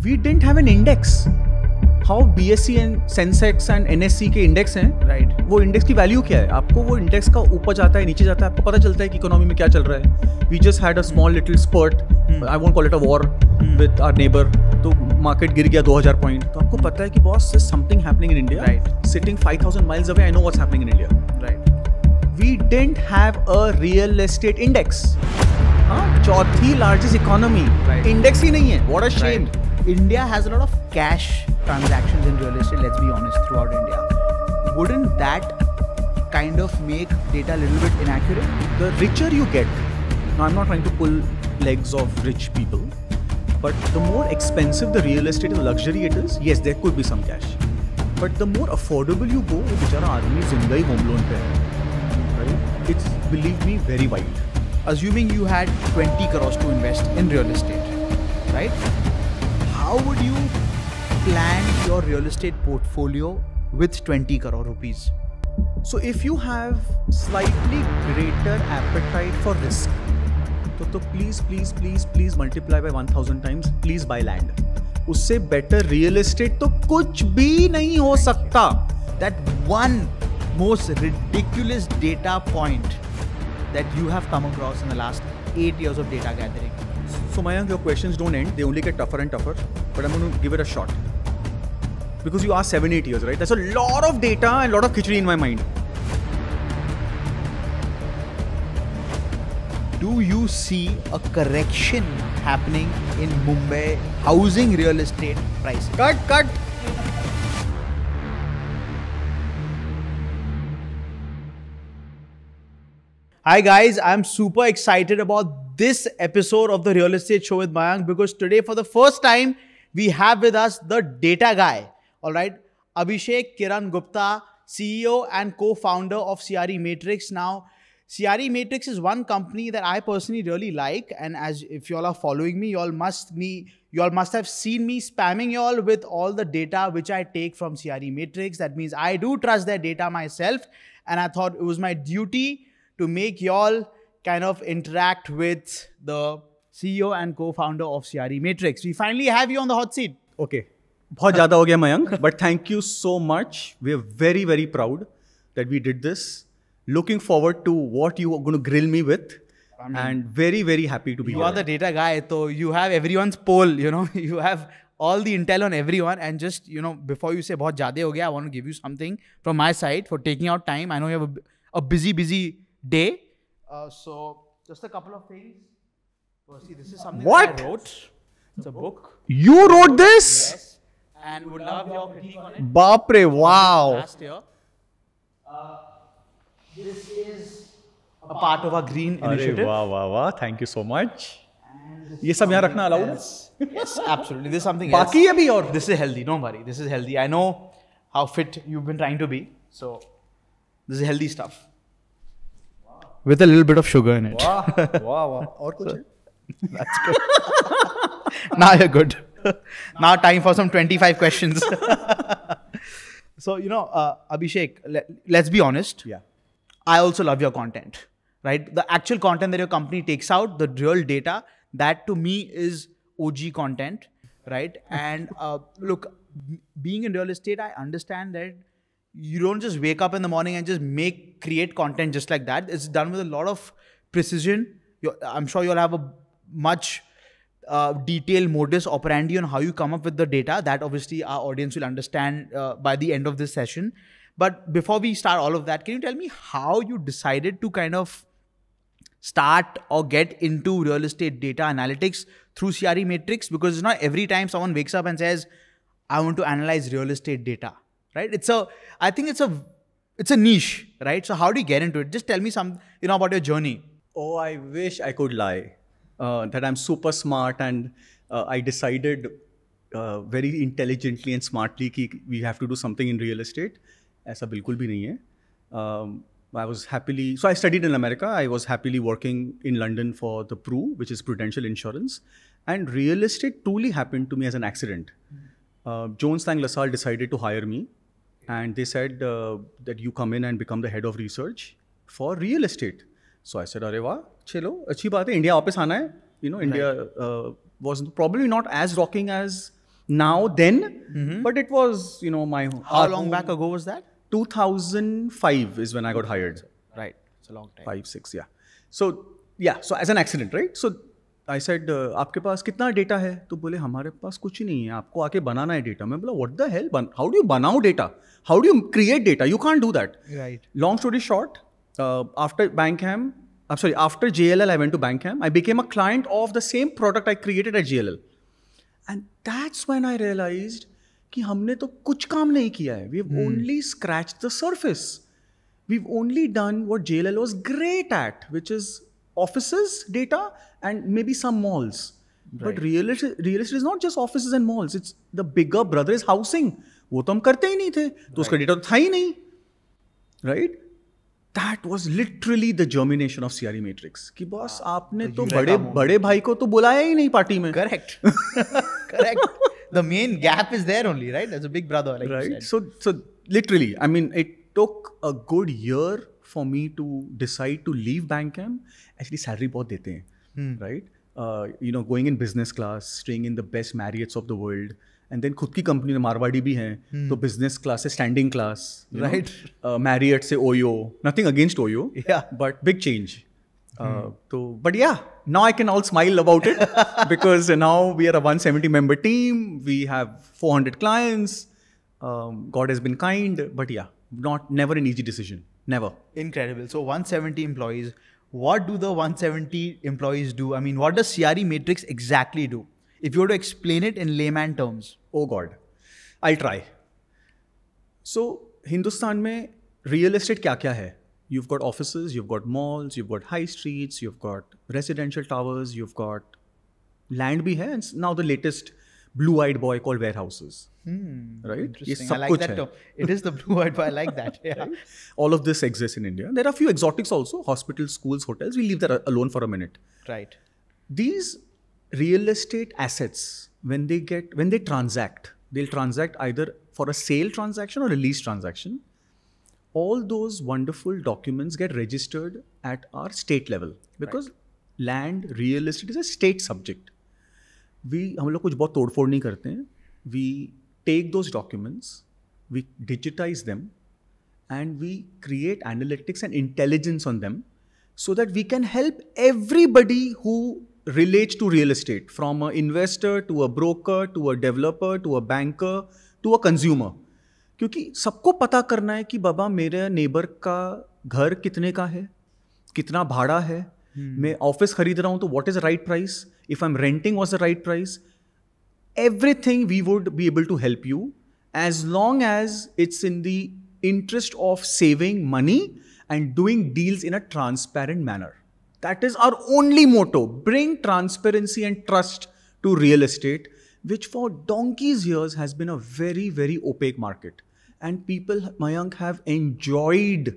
We didn't have an index. How BSE and Sensex and NSE के index हैं, Right. वो index की value क्या है? आपको वो इंडेक्स का ऊपर जाता है, नीचे जाता है, आपको पता चलता है कि इकोनॉमी में क्या चल रहा है. We just had a small little spurt. I won't call it a war with our neighbor. तो मार्केट गिर गया 2000 पॉइंट. तो आपको पता है कि boss is something happening in India. Right. Sitting 5000 miles away, I know what's happening in India. Right. We didn't have a real estate index. हाँ, चौथी largest economy. Right. Index ही नहीं है. What a shame. Right. India has a lot of cash transactions in real estate, let's be honest, throughout India. Wouldn't that kind of make data a little bit inaccurate? The richer you get, now I'm not trying to pull legs of rich people, but the more expensive the real estate and luxury it is, yes, there could be some cash. But the more affordable you go, वो बेचारा आदमी जिंदा ही home loan पे है, right? It's, believe me, very wild. Assuming you had 20 crores to invest in real estate, right? How would you plan your real estate portfolio with 20 crore rupees? So if you have slightly greater appetite for risk, तो please multiply by 1000 times. Please buy land. उससे better real estate तो कुछ भी नहीं हो सकता. That one most ridiculous data point that you have come across in the last 8 years of data gathering. So Mayank, your questions don't end. They only get tougher and tougher. But I'm going to give it a shot. Because you asked 7-8 years, right? That's a lot of data and a lot of khichdi in my mind. Do you see a correction happening in Mumbai housing real estate prices? Cut. Hi guys, I'm super excited about this episode of the Real Estate Show with Mayank because today for the first time we have with us the data guy. All right, Abhishek Kiran Gupta, CEO and co-founder of CRE Matrix. Now, CRE Matrix is one company that I personally really like, and as if you all are following me, you all must have seen me spamming you all with all the data which I take from CRE Matrix. That means I do trust their data myself, and I thought it was my duty to make y'all kind of interact with the CEO and co-founder of CRE Matrix. We finally have you on the hot seat. Okay. बहुत ज़्यादा हो गया Mayank, but thank you so much. We are very, very proud that we did this. Looking forward to what you are going to grill me with. And very, very happy to be here. You are the data guy, so you have everyone's poll, you know, you have all the intel on everyone. And just, you know, before you say बहुत ज़्यादा हो गया, I want to give you something from my side for taking out time. I know you have a busy day. So just a couple of things. Firstly, this is something What? that I wrote. It's a book. You wrote this? Yes. And would love your critique on it. Baap re, wow. Last year. This is a part of our green initiative. वाह. Thank you so much. ये सब यहाँ रखना allowed है? Yes, absolutely. This is something बाकी है भी और? This is healthy. Don't worry. This is healthy. I know how fit you've been trying to be. So this is healthy stuff. With a little bit of sugar in it. वाह. और कुछ है? That's good. Now you're good. Now time for some 25 questions. So, you know, Abhishek, let's be honest. Yeah. I also love your content, right? The actual content that your company takes out, the real data, that to me is OG content, right? And look, being in real estate, I understand that you don't just wake up in the morning and just create content just like that. It's done with a lot of precision. I'm sure you'll have a much detailed modus operandi on how you come up with the data. That obviously our audience will understand by the end of this session. But before we start all of that, can you tell me how you decided to kind of start or get into real estate data analytics through CRE Matrix? Because it's not every time someone wakes up and says, I want to analyze real estate data, right? I think it's a niche, right? So how do you get into it? Just tell me some, about your journey. Oh, I wish I could lie. That I'm super smart and I decided very intelligently and smartly that we have to do something in real estate. ऐसा बिल्कुल भी नहीं है. So I studied in America. I was happily working in London for the Pru, which is Prudential Insurance. And real estate truly happened to me as an accident. Jones Lang LaSalle decided to hire me. And they said that you come in and become the head of research for real estate. So I said, अरे वाह, चलो, अच्छी बात है, India वापस आना है. India was probably not as rocking as now then, but it was, my... How long back ago was that? 2005 is when I got hired. Right. It's a long time. 5, 6, yeah. So as an accident, right? So I said, आपके पास कितना data है? तो बोले हमारे पास कुछ ही नहीं है, आपको आके बनाना है डेटा. मैं बोला what the hell? How do you बनाओ data? How do you create data? You can't do that. Right. Long story short, after JLL, I went to Bankham. I became a client of the same product I created at JLL. And that's when I realized कि हमने तो कुछ काम नहीं किया है. We've only scratched the surface. We've only done what JLL was great at, which is offices data and maybe some malls. Right. But real estate is not just offices and malls. It's the bigger brother is housing. वो तो हम करते ही नहीं थे, तो उसका data तो था ही नहीं, right? That was literally the germination of CRE Matrix. कि बॉस आपने तो बड़े भाई को तो बुलाया ही नहीं पार्टी में. Correct. Correct. The main gap is there only, right? There's a big brother, like right? you said. So literally, I mean, it took a good year for me to decide to leave Bankham. Actually, salary बहुत देते हैं, right? Going in business class, staying in the best Marriotts of the world, and then खुद की company में मारवाड़ी भी हैं, तो business class से standing class, right? Marriott से OYO, nothing against OYO, yeah, but big change. But yeah, now I can all smile about it because now we are a 170 member team. We have 400 clients. God has been kind, but yeah, never an easy decision. Never. Incredible. So 170 employees. What do the 170 employees do? I mean, what does CRE Matrix exactly do? If you were to explain it in layman terms. Oh God, I'll try. So Hindustan में real estate क्या है? You've got offices, you've got malls, you've got high streets, you've got residential towers, you've got land भी है, and now the latest blue-eyed boy called warehouses. Right? Interesting. I like that term. It is the blue-eyed boy. I like that. Yeah. Right? All of this exists in India. There are a few exotics also, hospitals, schools, hotels. We'll leave that alone for a minute. Right. These real estate assets, when they transact, they'll transact either for a sale transaction or a lease transaction. All those wonderful documents get registered at our state level because land, real estate is a state subject. हम लोग कुछ बहुत तोड़फोड़ नहीं करते हैं. We take those documents, we digitize them, and we create analytics and intelligence on them so that we can help everybody who relates to real estate, from an investor to a broker to a developer to a banker to a consumer. क्योंकि सबको पता करना है कि बाबा मेरे neighbour का घर कितने का है, कितना भाड़ा है, मैं ऑफिस खरीद रहा हूँ तो what is the right price, if I am renting what's the right price. Everything we would be able to help you as long as it's in the interest of saving money and doing deals in a transparent manner. That is our only motto. Bring transparency and trust to real estate, which for donkey's years has been a very, very opaque market. And people, Mayank, have enjoyed,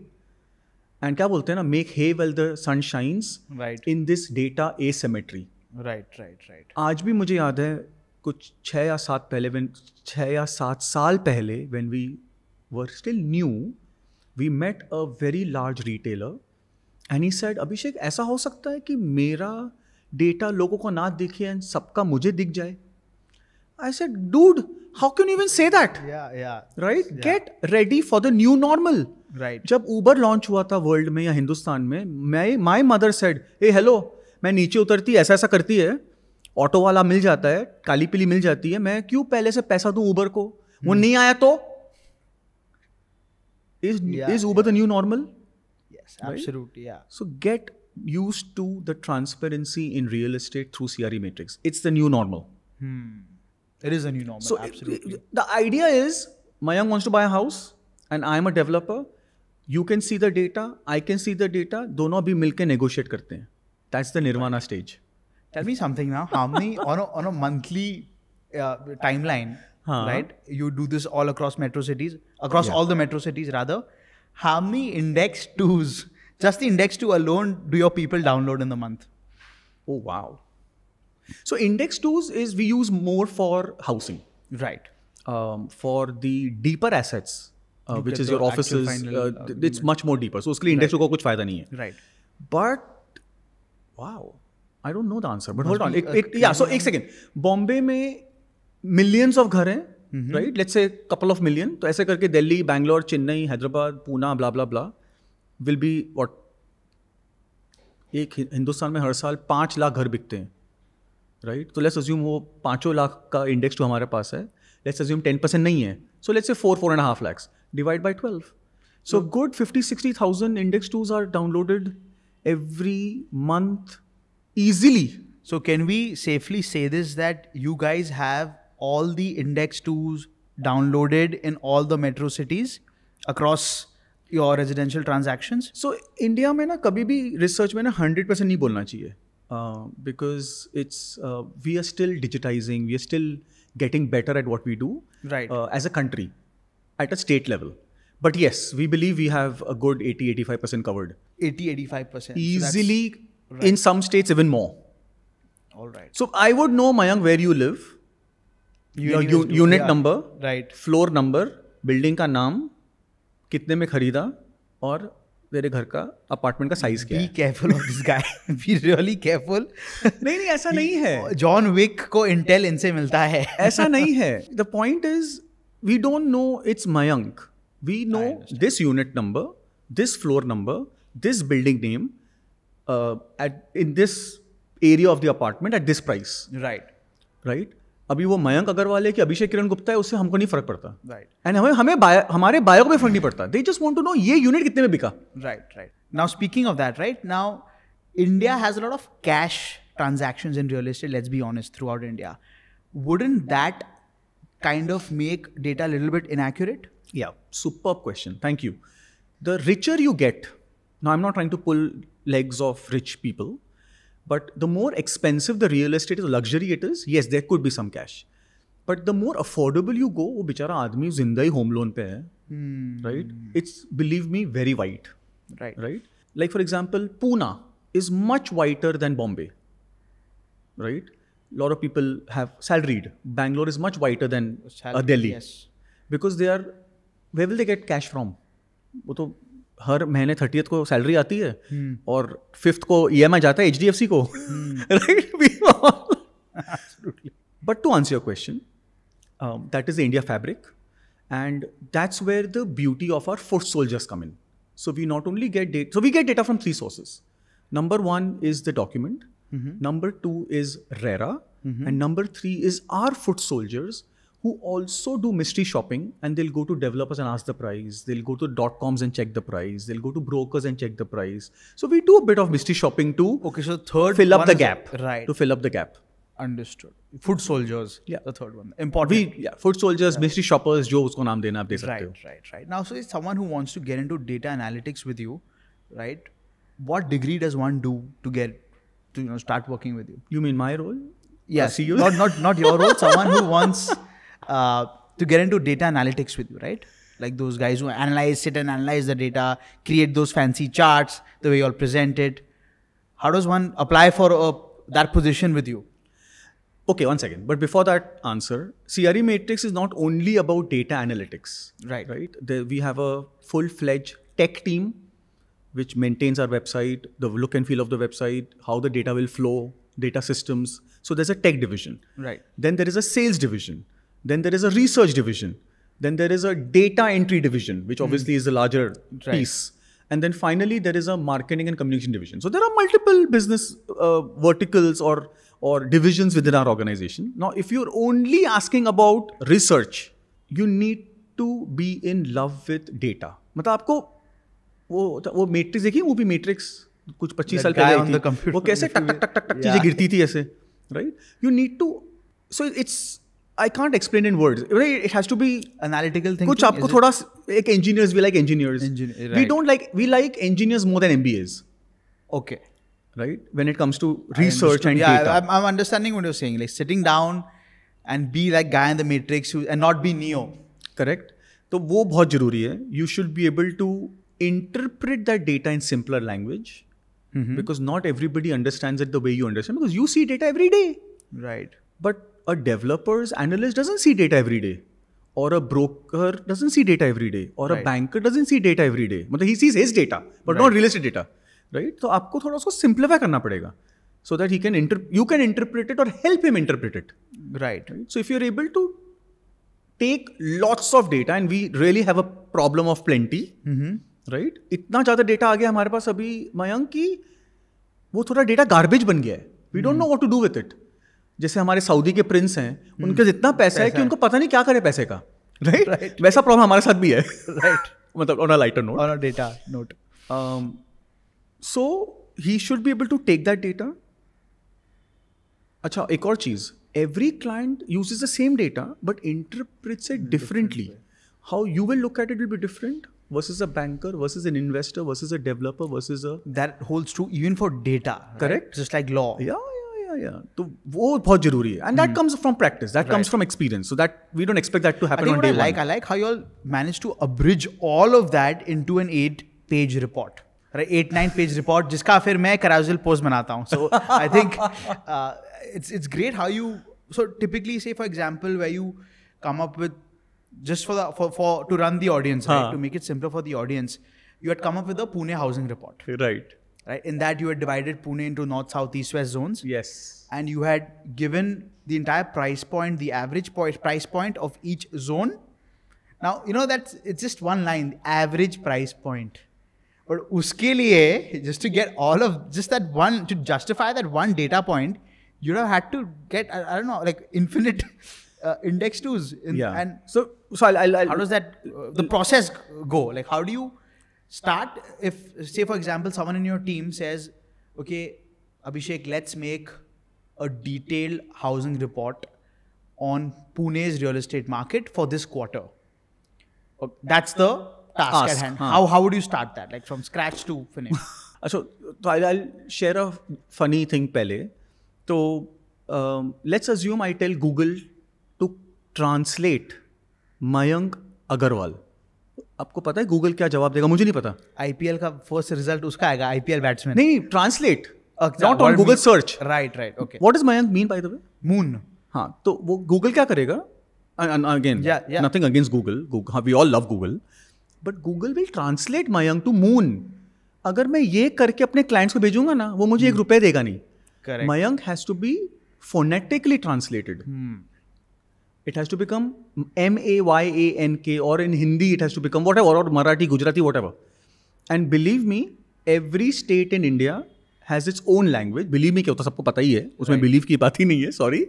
and क्या बोलते हैं ना, make hay while the sun shines, right, in this data asymmetry. Right. आज भी मुझे याद है कुछ 6 या 7 साल पहले, when we were still new, we met a very large retailer and he said, Abhishek, ऐसा हो सकता है कि मेरा डेटा लोगों को ना दिखे and सबका मुझे दिख जाए? I said, dude, how can you even say that? Yeah. Right? Yeah. Get ready for the new normal. Right. जब Uber launch हुआ था वर्ल्ड में या हिंदुस्तान में, my mother said, hey, hello, मैं नीचे उतरती ऐसा करती है, ऑटो वाला मिल जाता है, काली पीली मिल जाती है, मैं क्यों पहले से पैसा दूं उबर को? वो नहीं आया तो? Is Uber the new normal? Yes, absolutely, right? Yeah. So get used to the transparency in real estate through CRE Matrix. It's the new normal. It is a new normal, so absolutely. The idea is, Mayank wants to buy a house and I'm a developer. You can see the data, I can see the data. दोनों अभी मिलके negotiate करते हैं. That's the nirvana stage. Tell me something now. How many on a monthly timeline, right? You do this all across metro cities, all the metro cities rather. How many index twos, just the index two alone, do your people download in the month? Oh wow! So index twos is we use more for housing, right? For the deeper assets, which is your offices, it's much more deeper. So उसके लिए index two का कुछ फायदा नहीं है. Right. But wow. I don't know the answer, but hold on. So एक second. Bombay में millions of घर हैं, right, let's say couple of million, तो ऐसे करके दिल्ली, बैंगलोर, चेन्नई, हैदराबाद, पूना, ब्ला ब्ला ब्ला विल बी व्हाट, एक हिंदुस्तान में हर साल 5 लाख घर बिकते हैं, राइट. तो लेट्स अज्यूम वो 5 लाख का इंडेक्स जो हमारे पास है, लेट्स अज्यूम 10% नहीं है, so let's say 4.5 lakhs divide by 12. So good 50,000-60,000 index tools are downloaded every month easily. So can we safely say this, that you guys have all the index tools downloaded in all the metro cities across your residential transactions? So India में ना कभी भी research में ना 100% नहीं बोलना चाहिए, because it's we are still digitizing, we are still getting better at what we do, Right. As a country at a state level. But yes, we believe we have a good 80-85% covered. 80-85%. Easily, So right. in some states even more. All right. So I would know, Mayank, where you live, your Universe do- unit yeah. number, Right. floor number, building का नाम, कितने में खरीदा, और तेरे घर का apartment का साइज क्या Be है. careful of this guy. Be really careful. नहीं ऐसा नहीं है. जॉन विक को इंटेल इनसे मिलता है. ऐसा नहीं है. The point is, we don't know it's Mayank. We know this unit number, this floor number, this building name, in this area of the apartment at this price. Right. Right? अभी वो मयंक अग्रवाल है कि अभिषेक किरण गुप्ता है, उससे हमको नहीं फर्क पड़ता. Right. एंड हमारे बायो को भी फर्क नहीं पड़ता. They just want to know ये यूनिट कितने में बिका. Right, right. Now, speaking of that, right now, India has a lot of cash transactions in real estate, let's be honest, throughout India. Wouldn't that kind of make data a little bit inaccurate? Yeah, superb question. Thank you. The richer you get, now I'm not trying to pull legs of rich people, but the more expensive the real estate is, luxury it is, yes, there could be some cash. But the more affordable you go, वो बेचारा आदमी जिंदा ही home loan पे है, right? It's, believe me, very white. Right. Right? Like for example, Pune is much whiter than Bombay. Right? A lot of people have salaried. Bangalore is much whiter than Delhi. Yes. Because they are, where will they get cash from? वो तो हर महीने 30th को salary आती है, और 5th को EMI जाता है HDFC को. Right? We all. Absolutely. But to answer your question, that is the India fabric, and that's where the beauty of our foot soldiers come in. So we not only get data, so we get data from 3 sources. Number 1 is the document. Number 2 is RERA, and number 3 is our foot soldiers, who also do mystery shopping, and they'll go to developers and ask the price. They'll go to .coms and check the price. They'll go to brokers and check the price. So we do a bit of mystery shopping to Okay, so third fill up one the is- gap. Right. To fill up the gap. Understood. Food soldiers. Yeah. The third one. Important. Food soldiers, mystery shoppers, जो उसको नाम देना आप दे सकते हो. Right. Now, so if someone who wants to get into data analytics with you, right? What degree does one do to get to start working with you? You mean my role? Yes. See you. Not your role. Someone who wants to get into data analytics with you, right? Like those guys who sit and analyze the data, create those fancy charts, the way you all present it. How does one apply for that position with you? Okay, one second. But before that answer, CRE Matrix is not only about data analytics. Right. Right. We have a full-fledged tech team which maintains our website, the look and feel of the website, how the data will flow, data systems. So there's a tech division. Right. Then there is a sales division. Then there is a research division. Then there is a data entry division, which obviously is the larger piece. And then finally, there is a marketing and communication division. So there are multiple business verticals or divisions within our organization. Now, if you're only asking about research, you need to be in love with data. मतलब आपको वो matrix देखिए, movie matrix कुछ 25 साल पहले आई थी, वो कैसे टक टक टक टक टक चीजें गिरती थी ऐसे, right? You need to, so it's, I can't explain in words. It has to be analytical thinking. कुछ आपको थोड़ा एक engineers, we like engineers. Right. We like engineers more than MBAs. Okay. Right? When it comes to research and data. I'm understanding what you're saying. Like sitting down and be like guy in the matrix and not be Neo. Correct. तो वो बहुत जरूरी है. You should be able to interpret that data in simpler language. Because not everybody understands it the way you understand. Because you see data every day. Right. But a developer's analyst doesn't see data every day, or a broker doesn't see data every day, or a banker doesn't see data every day. मतलब he sees his data, but not real estate data, right? तो आपको थोड़ा उसको simplify करना पड़ेगा. so that you can interpret it or help him interpret it. Right. So if you're able to take lots of data, and we really have a problem of plenty, right? इतना ज़्यादा data आ गया हमारे पास अभी मयंक की वो थोड़ा data garbage बन गया है. We don't know what to do with it. जैसे हमारे सऊदी के प्रिंस हैं, उनके इतना पैसा है कि उनको पता नहीं क्या करे पैसे का, right? वैसा प्रॉब्लम हमारे साथ भी है, Right. मतलब on a lighter note. On a data note. So he should be able to take that data. अच्छा, एक और चीज, every client uses the same data but interprets it differently. How you will look at it will be different versus a banker, versus an investor, versus a developer, versus a... That holds true even for data. Correct. Right? Just like law. Yeah. तो वो बहुत जरूरी है. And that comes from practice. That comes from experience. So that we don't expect that to happen on day one. I like how you all managed to abridge all of that into an 8-page report. Right? 8-9 page report जिसका फिर मैं carousel post बनाता हूँ. So I think it's great how you, so typically say for example where you come up with just for to run the audience, right? To make it simpler for the audience, you had come up with a Pune housing report. Right. In that you had divided Pune into north, south, east, west zones. Yes. And you had given the entire price point, the average price point of each zone. Now, it's just one line, average price point. But uske liye, just to get all of, just that one, to justify that one data point, you'd have had to get, I don't know, like infinite index twos. And so I'll how does that, the process go? Like how do you start if, say for example, someone in your team says, okay, Abhishek, let's make a detailed housing report on Pune's real estate market for this quarter. That's the task at hand. How would you start that? Like from scratch to finish? So I'll share a funny thing pehle. So let's assume I tell Google to translate Mayank Agarwal. आपको पता है Google क्या जवाब देगा? मुझे नहीं पता. IPL का फर्स्ट रिजल्ट उसका आएगा, IPL बैट्समैन. नहीं, translate, not on Google search. Right, okay. What is Mayank mean by the way? Moon. हाँ, तो वो गूगल क्या करेगा? Again, nothing against Google, we all love Google, but Google will translate Mayank to moon. अगर मैं ये करके अपने क्लाइंट्स को भेजूंगा ना, वो मुझे ₹1 देगा नहीं. Mayank has to be phonetically translated. It has to become MAYANK, or in Hindi it has to become whatever, or Marathi, Gujarati, whatever. And believe me, every state in India has its own language. Believe me, क्या होता है सबको पता ही है, उसमें believe की बात ही नहीं है, sorry.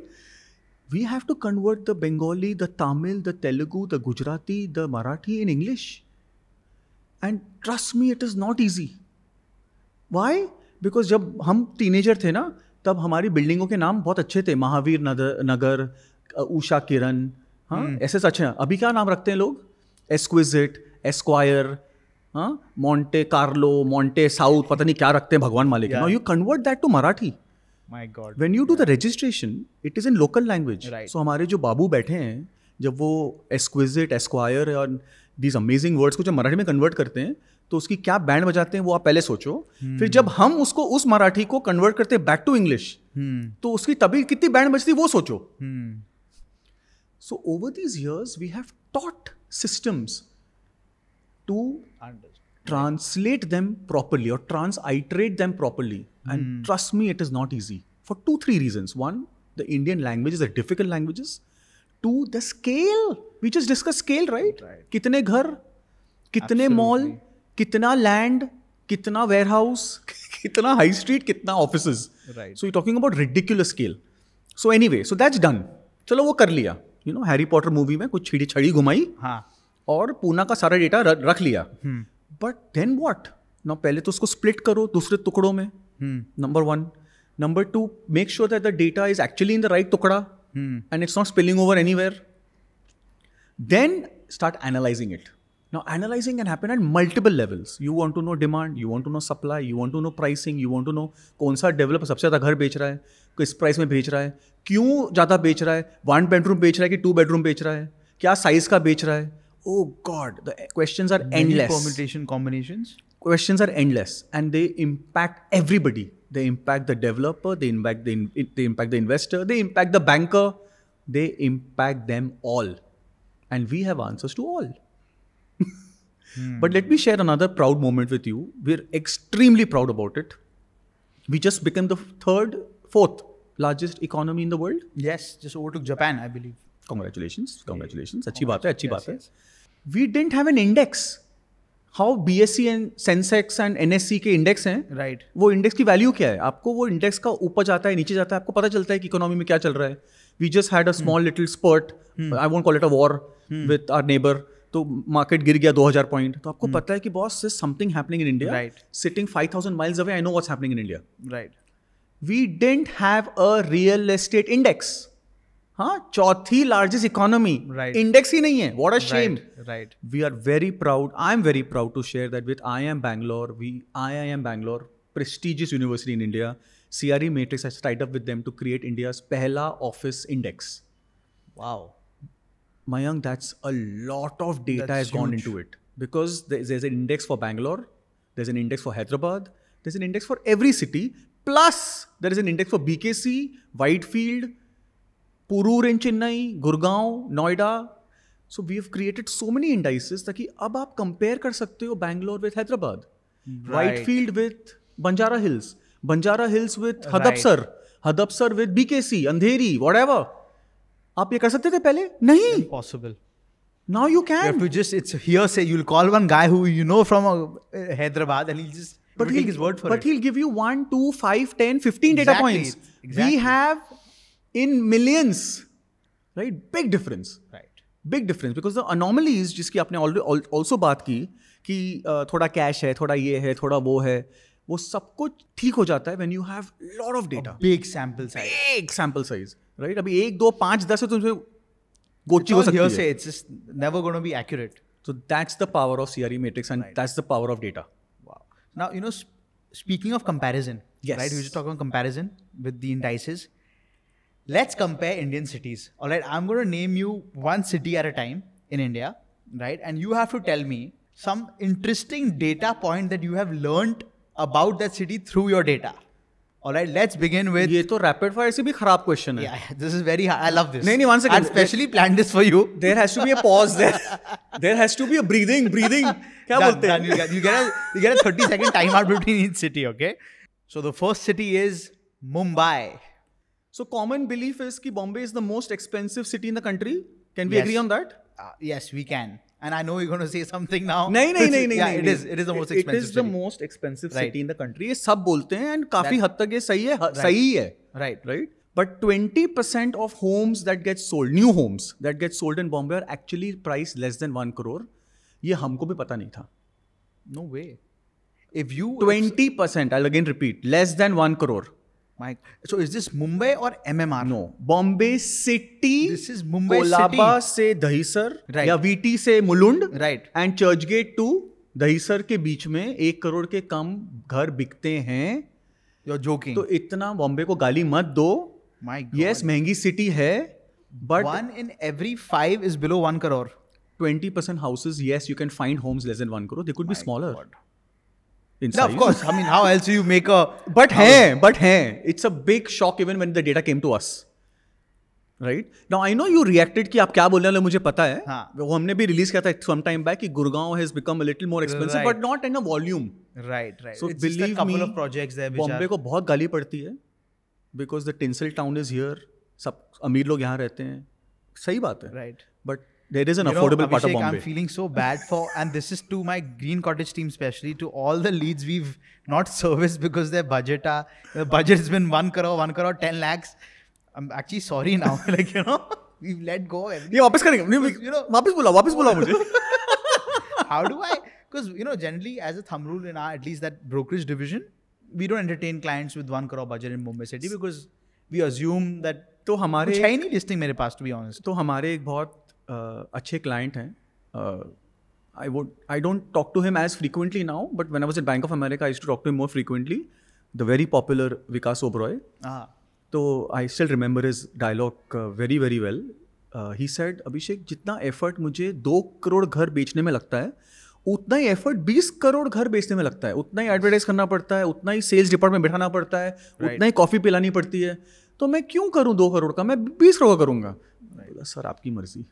We have to convert the Bengali, the Tamil, the Telugu, the Gujarati, the Marathi in English. And trust me, it is not easy. Why? Because जब हम teenager थे ना, तब हमारी बिल्डिंगों के नाम बहुत अच्छे थे. महावीर नगर, उषा किरण, हाँ, ऐसे सच हैं. अभी क्या नाम रखते हैं लोग? एस्क्विजिट, एस्क्वायर, हाँ, मॉन्टे कार्लो, मॉन्टे साउथ, पता नहीं क्या रखते हैं, भगवान मालिक. Now you convert that to Marathi. My god. When you do the registration, it is in local language. So हमारे जो बाबू बैठे हैं, जब वो एस्क्विजिट, एस्क्वायर और दीज अमेजिंग वर्ड्स को जब मराठी में कन्वर्ट करते हैं, तो उसकी क्या बैंड बजाते हैं वो आप पहले सोचो. फिर जब हम उसको उस मराठी को कन्वर्ट करते हैं बैक टू इंग्लिश, तो उसकी तभी कितनी बैंड बजती वो सोचो. So over these years, we have taught systems to translate them properly or transiterate them properly. And trust me, it is not easy for 2-3 reasons. One, the Indian languages are difficult languages. 2, the scale. We just discussed scale, right? कितने घर, कितने mall, कितना land, कितना warehouse, कितना high street, कितना offices. Right. So you're talking about ridiculous scale. So anyway, so that's done. चलो वो कर लिया. हैरी पॉटर मूवी में कुछ छड़ी छड़ी घुमाई, और पूना का सारा डेटा रख लिया. But then what? नाउ पहले तो उसको स्प्लिट करो दूसरे टुकड़ों में, number 1. Number 2, make sure that the data is actually in the right टुकड़ा and it's not spilling over anywhere. Then start analyzing it. Now analyzing can happen at multiple levels. You want to know demand, you want to know supply, you want to know pricing, you want to know कौन सा developer सबसे ज़्यादा घर बेच रहा है, किस price में बेच रहा है, क्यों ज़्यादा बेच रहा है, 1 bedroom बेच रहा है कि 2 bedroom बेच रहा है, क्या साइज का बेच रहा है. Oh God, the questions are endless. Permutation combinations. Questions are endless, and they impact everybody. They impact the developer, they impact the investor, they impact the banker, they impact them all, and we have answers to all. But let me share another proud moment with you. We're extremely proud about it. We just became the 3rd fourth largest economy in the world. Yes, just overtook Japan, I believe. Congratulations. अच्छी बात है. We didn't have an index. How BSE and Sensex and NSE के index हैं, Right. वो index की value क्या है? आपको वो इंडेक्स का ऊपर जाता है, नीचे जाता है, आपको पता चलता है कि इकोनॉमी में क्या चल रहा है. We just had a small little spurt. I won't call it a war with our neighbor. तो मार्केट गिर गया 2000 पॉइंट. तो आपको पता है कि boss is something happening in India. Right. Sitting 5,000 miles away, I know what's happening in India. Right. We didn't have a real estate index. हाँ, चौथी लार्जेस्ट इकोनॉमी, Right. इंडेक्स ही नहीं है. What a shame. Right. We are very proud. I am very proud to share that with IIM Bangalore, IIM Bangalore, prestigious university in India, CRE Matrix has tied up with them to create India's pehla office index. Wow. Mayank, that's a lot of data That's has gone huge. into it because there's an index for Bangalore, there's an index for Hyderabad, there's an index for every city. Plus, there is an index for BKC, Whitefield, Purur in Chennai, Gurgaon, Noida. So we have created so many indices ताकि अब आप compare कर सकते हो Bangalore with Hyderabad, Whitefield with Banjara Hills with Hadapsar, Hadapsar with BKC, Andheri, whatever. आप ये कर सकते थे पहले? नहीं. Impossible. Now you You can. have to just, it's hearsay. You'll call one guy who you know from Hyderabad and he'll just take his word for but it. he'll give you 1, 2, 5, 10, 15 data Exactly. points. Exactly. We have in millions, right? Big difference. Right. Big difference because the anomalies जिसकी आपने also बात की कि थोड़ा cash है, थोड़ा ये है, थोड़ा वो है, वो सब कुछ ठीक हो जाता है when you have lot of data. Big sample size. Big sample size, right? अभी 1, 2, 5, 10 है तो तुमसे गोची It's हो all सकती hearsay. है. It's just never going to be accurate. So that's the power of CRE Matrix and that's the power of data. Wow. Now, speaking of comparison, Yes. right? We were just talking about comparison with the indices. Let's compare Indian cities. All right. I'm going to name you one city at a time in India, right? And you have to tell me some interesting data point that you have learned about that city through your data. All right. Let's begin with. ये तो rapid fire से भी खराब question है. Yeah, this is very hard. I love this. नहीं, 1 second. I specially planned this for you. There has to be a pause there. There has to be a breathing. क्या बोलते हैं? You get a 30-second timeout between each city, okay? So the first city is Mumbai. So common belief is कि Bombay is the most expensive city in the country. Can we Yes. agree on that? Yes, we can. And I know you're going to say something now. नहीं. Yeah, it is the most expensive It is the city. most expensive Right. city in the country. ये सब बोलते हैं and काफी हद तक ये सही है. सही है. Right. Right? But 20% of homes that get sold, new homes that get sold in Bombay are actually priced less than 1 crore. ये हमको भी पता नहीं था. No way. If you 20%, I'll again repeat, less than 1 crore. Mike, so is this Mumbai or MMR? No. Bombay city. This is Mumbai Kolaba city. से Dahisar Right. या VT से Mulund. Right. And Churchgate to Dahisar के बीच में 1 करोड़ के कम घर बिकते हैं. You're joking. तो इतना बॉम्बे को गाली मत दो. My God. यस, महंगी सिटी है but 1 in every 5 is below 1 crore. 20% houses, yes, you can find homes less than 1 crore. They could be smaller in No, size. of course. I mean, how else do you make a... But हैं. It's a big shock even when the data came to us. Right? Now, I know you reacted कि आप क्या बोलने वाले मुझे पता है. हाँ. वो हमने भी रिलीज किया था some time back कि Gurgaon has become a little more expensive Right. but not in a volume. Right. So It's just a believe couple me, of projects there which Bombay are... को बहुत गाली पड़ती है because the tinsel town is here. सब अमीर लोग यहाँ रहते हैं. सही बात है. Right. But there is an You know, affordable part of Abhishek, Bombay. I'm feeling so bad for, and this is to my Green Cottage team especially, to all the leads we've not serviced because the budget has been 1 crore, 10 lakhs. I'm actually sorry now. We've let go. ये वापस करेंगे. वापस बुला मुझे. How do I? Because, generally as a thumb rule in our, at least that brokerage division, we don't entertain clients with 1 crore budget in Mumbai city because we assume that तो हमारे कुछ है ही नहीं listing मेरे पास, to be honest. तो हमारे एक बहुत अच्छे क्लाइंट हैं. I don't talk to him as frequently now, but when I was at Bank of America, I used to talk to him more frequently. The very popular Vikas Oberoi. तो I still remember his dialogue very very well. He said, अभिषेक, जितना effort मुझे 2 करोड़ घर बेचने में लगता है उतना ही effort 20 crore घर बेचने में लगता है. उतना ही एडवर्टाइज करना पड़ता है, उतना ही सेल्स डिपार्टमेंट में बैठाना पड़ता है, उतना ही कॉफी पिलानी पड़ती है. तो मैं क्यों करूं 2 करोड़ का, मैं 20 करोड़ का करूंगा. बोला सर आपकी मर्जी.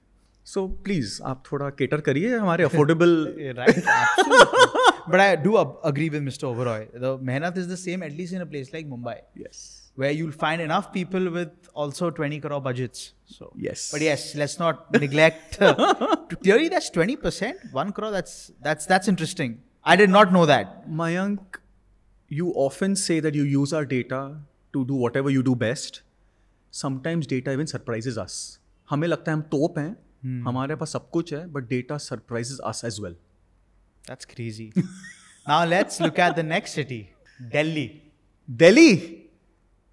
सो प्लीज आप थोड़ा केटर करिए हमारे affordable. Right, absolutely. But I do agree with Mr. Oberoi. The mehnat is the same, at least in a place like Mumbai. Yes. where you'll find enough people with also 20 crore budgets. So Yes. but yes, let's not neglect. Clearly, that's 20%. 1 crore. That's interesting. I did not know that. Mayank, you often say that you use our data to do whatever you do best. Sometimes data even surprises us. हमें लगता है हम top हैं, हमारे पास सब कुछ है, but data surprises us as well. That's crazy. Now let's look at the next city, Delhi. Delhi,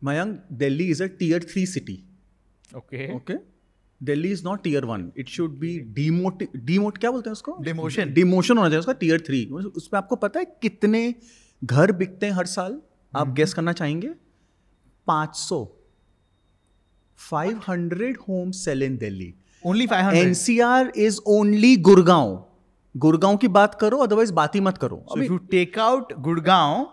Mayank, Delhi is a tier 3 city. Okay. Okay? Delhi is not tier 1. It should be demote क्या बोलते हैं उसको? Demotion. Demotion होना चाहिए उसका tier 3. उसमें आपको पता है कितने घर बिकते हैं हर साल? आप गेस करना चाहेंगे? 500. 500 homes sell in Delhi. Only 500. NCR is only Gurgaon. Gurgaon की बात करो, अदरवाइज बात ही मत करो. So if you take out Gurgaon,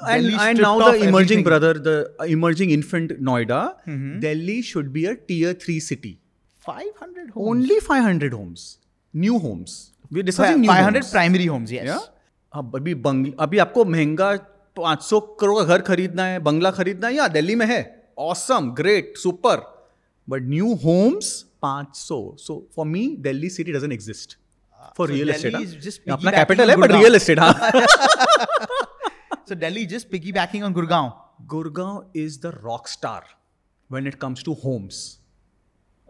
And now the emerging brother, the emerging infant Noida, Delhi should be a tier 3 city. 500 homes. Only 500 homes. New homes. We're discussing new 500 homes. primary homes, yes. Yeah? अब अभी आपको महंगा 500 करोड़ का घर खरीदना है, बंगला खरीदना है, या दिल्ली में है. Awesome, great, super. But new homes 500. So for me, Delhi city doesn't exist. For so real Delhi estate. is just अपना piggybacking capital है, on but Gurgaon. real estate. हाँ. So Delhi is just piggybacking on Gurgaon. Gurgaon is the rock star when it comes to homes.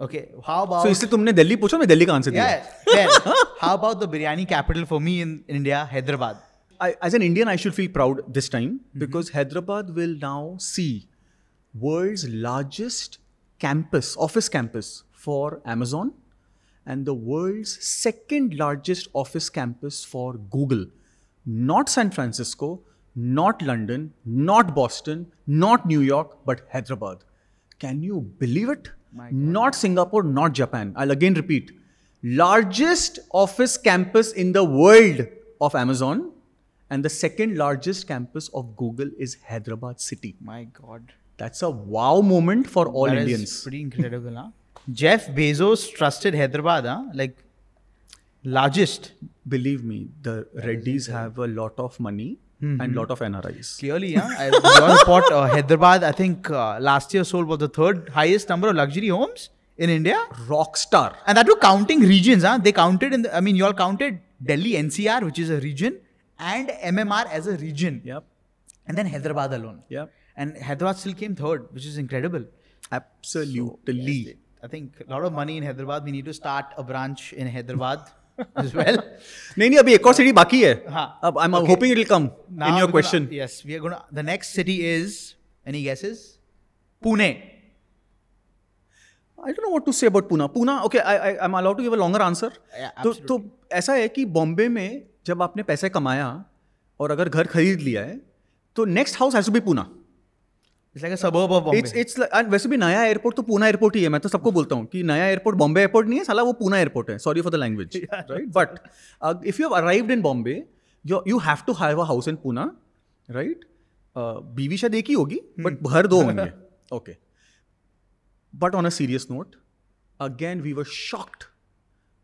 Okay, how about... So इसलिए तुमने दिल्ली पूछा, मैं दिल्ली का answer दिया. Yeah, fair. How about the biryani capital for me in India, Hyderabad? As an Indian, I should feel proud this time because Hyderabad will now see world's largest campus, office campus for Amazon, and the world's second largest office campus for Google. Not San Francisco, not London, not Boston, not New York, but Hyderabad. Can you believe it? Not Singapore, not Japan. I'll again repeat. Largest office campus in the world of Amazon, and the second largest campus of Google is Hyderabad city. My God. That's a wow moment for all That Indians. is pretty incredible, huh? Jeff Bezos trusted Hyderabad, huh? Like, largest. Believe me, the Reddys have a lot of money and lot of NRIs. Clearly, huh? Your report, Hyderabad, I think last year sold was the third highest number of luxury homes in India. Rockstar. And that too counting regions, huh? They counted you all counted Delhi NCR, which is a region, and MMR as a region. Yep. And then Hyderabad alone. Yep. And Hyderabad still came third, which is incredible. Absolutely. So, yes, I think a lot of money in Hyderabad. We need to start a branch in Hyderabad as well. नहीं अभी एक और city बाकी है. हाँ. अब I'm hoping it will come Now in your we're question. Gonna, yes, we are gonna. The next city is, any guesses? Pune. I don't know what to say about Pune. Pune, okay, I'm allowed to give a longer answer. Yeah, तो ऐसा है कि बॉम्बे में जब आपने पैसे कमाया और अगर घर खरीद लिया है तो next house has to be Pune. It's like a suburb of Bombay. It's like, and वैसे भी नया एयरपोर्ट तो पुणे एयरपोर्ट ही है. मैं तो सबको बोलता हूँ कि नया एयरपोर्ट बॉम्बे एयरपोर्ट नहीं है, साला वो पुणे एयरपोर्ट है. Sorry for the language, right? But if you have arrived in Bombay, you have to have a house in Pune, right? बीवी शायद एक ही होगी, बट घर दो होंगे. Okay. But on a serious note, again we were shocked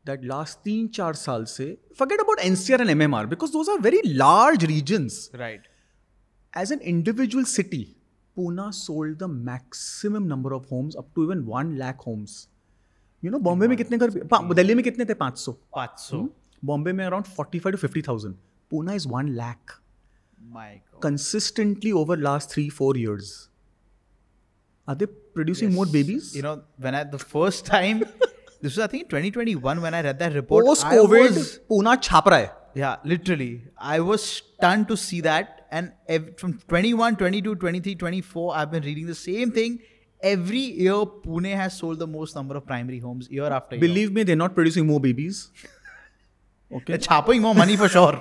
that last 3-4 साल से, forget about NCR and MMR because those are very large regions. Right. As an individual city, Pune sold the maximum number of homes up to even 1 lakh homes. You know, Bombay में कितने घर, दिल्ली में कितने थे? 500. 500. Bombay में around 45 to 50,000. Pune is 1 lakh. My God. Consistently over last 3-4 years. Are they producing more babies? You know, when the first time, this was I think 2021 when I read that report. Post-COVID, Pune छाप रहा है. Yeah, literally. I was stunned to see that. And from 21, 22, 23, 24, I've been reading the same thing. Every year, Pune has sold the most number of primary homes year after year. Believe me, they're not producing more babies. Okay. They're chopping more money for sure.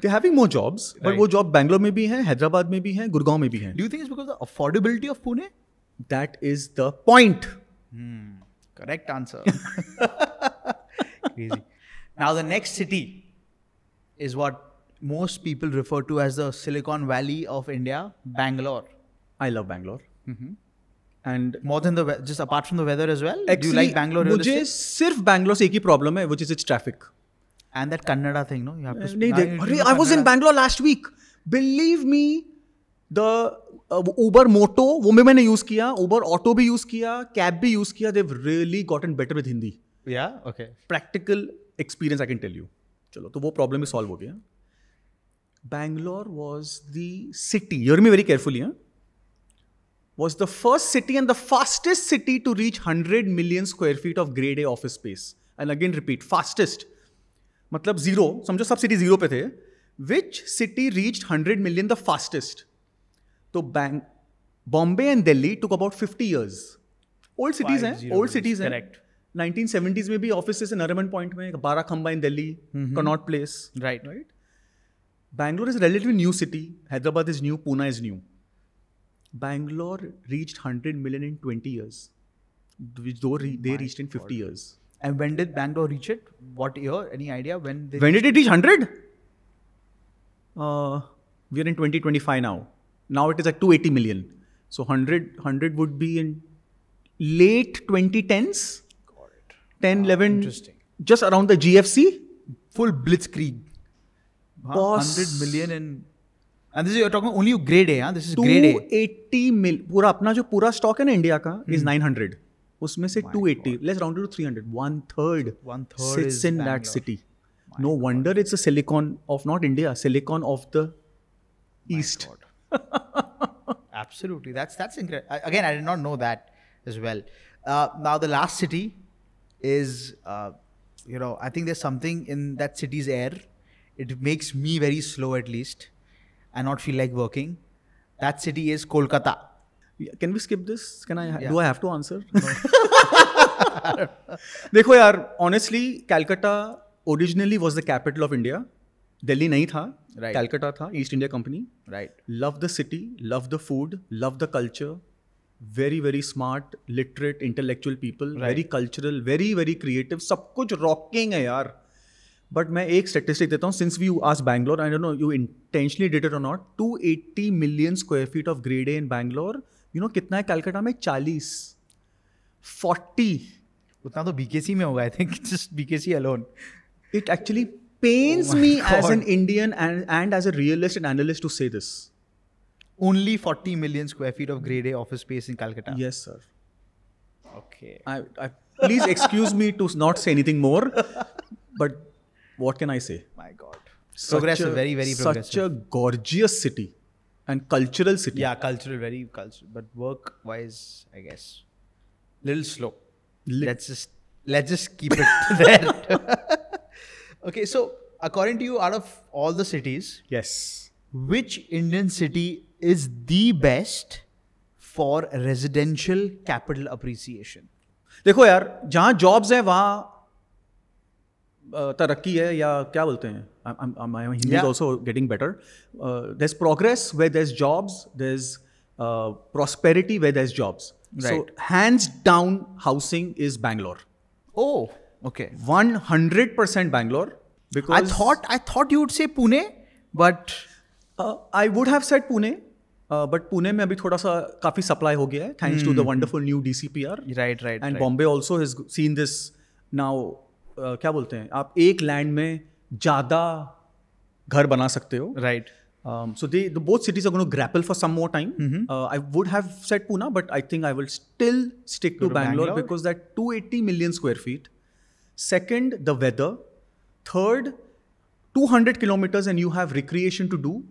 They're having more jobs. But Right. वो job Bangalore में भी है, Hyderabad में भी है, Gurgaon में भी है. Do you think it's because of the affordability of Pune? That is the point. Correct answer. Crazy. Now, the next city is what most people refer to as the Silicon Valley of India, Bangalore. I love Bangalore. And More than just apart from the weather as well. actually, Do you like Bangalore real मुझे estate? सिर्फ Bangalore से एक ही problem है, which is its traffic. And that Kannada thing, no? You have to. नहीं now देख, you अरे do I was in Kannada. Bangalore last week. Believe me, the Uber moto वो भी मैंने यूज किया, उबर ऑटो भी use किया, cab भी यूज किया. They've really gotten better with Hindi. Yeah. Okay. Practical experience, I can tell you. चलो, तो वो प्रॉब्लम भी सॉल्व हो गया. Bangalore was the city, hear me very carefully, was the first city and the fastest city to reach 100 million square feet of grade A office space. And again repeat, fastest. मतलब zero, समझो सब city zero पे थे. Which city reached 100 million the fastest? तो Bombay and Delhi took about 50 years. Old cities हैं, old cities हैं. Correct. 1970s में भी offices हैं Nariman Point में, Barakhamba in Delhi, Connaught Place. Right. Right? Bangalore is a relatively new city. Hyderabad is new. Pune is new. Bangalore reached 100 million in 20 years, which they reached in 50 years. And when did Bangalore reach it? What year? Any idea when? When did it reach 100? We are in 2025 now. Now it is at 280 million. So 100 would be in late 2010s. Got it. 10, 11. Interesting. Just around the GFC. Full blitzkrieg. Boss. 100 million and this is, you're talking only grade A, huh? This is grade A. 280 mil. पूरा अपना जो पूरा stock है ना India का is 900. उसमें से 280. Let's round it to 300. One third sits in that city. No wonder it's a silicon of not India, silicon of the East. Absolutely. That's incredible. Again, I did not know that as well. Now the last city is, I think there's something in that city's air. It makes me very slow at least and not feel like working. That city is Kolkata. Can we skip this? Do I have to answer? देखो यार, honestly, Calcutta originally was the capital of India. Delhi नहीं था. Right. Calcutta था, East India Company. Right. Love the city, love the food, love the culture. Very, very smart, literate, intellectual people. Right. Very cultural, very, very creative. सब कुछ rocking है यार. But मैं एक statistic देता हूँ, since we asked Bangalore, I don't know you intentionally did it or not, 280 million square feet of grade A in Bangalore. You know कितना है कैलकाटा में? 40. 40. उतना तो BKC में होगा, I think. Just BKC alone. It actually pains me as an Indian and as a realist and analyst to say this. Only 40 million square feet of grade A office space in Calcutta. Yes, sir. Okay. Please excuse me to not say anything more, but what can I say? My God. Progressive, very, very progressive. Such a gorgeous city and cultural city. Yeah, cultural, very cultural. But work-wise, I guess, little slow. Let's just keep it there. Okay, so according to you, out of all the cities, Yes. which Indian city is the best for residential capital appreciation? देखो यार, जहाँ jobs है वहाँ तरक्की है, या क्या बोलते हैं? My Hindi is also getting better. There's progress where there's jobs. There's prosperity where there's jobs. Right. So hands down, housing is Bangalore. Oh, okay. 100% Bangalore. Because I thought you would say Pune, but I would have said Pune, but Pune में अभी थोड़ा सा काफी supply हो गया है, thanks to the wonderful new DCPR. Right. And Bombay also has seen this now. क्या बोलते हैं, आप एक लैंड में ज़्यादा घर बना सकते हो. Right. So both cities are going to grapple for some more time. I would have said Pune, but I think I will still stick to Bangalore because that 280 million square feet. Second, the weather. Third, 200 kilometers and you have recreation to do.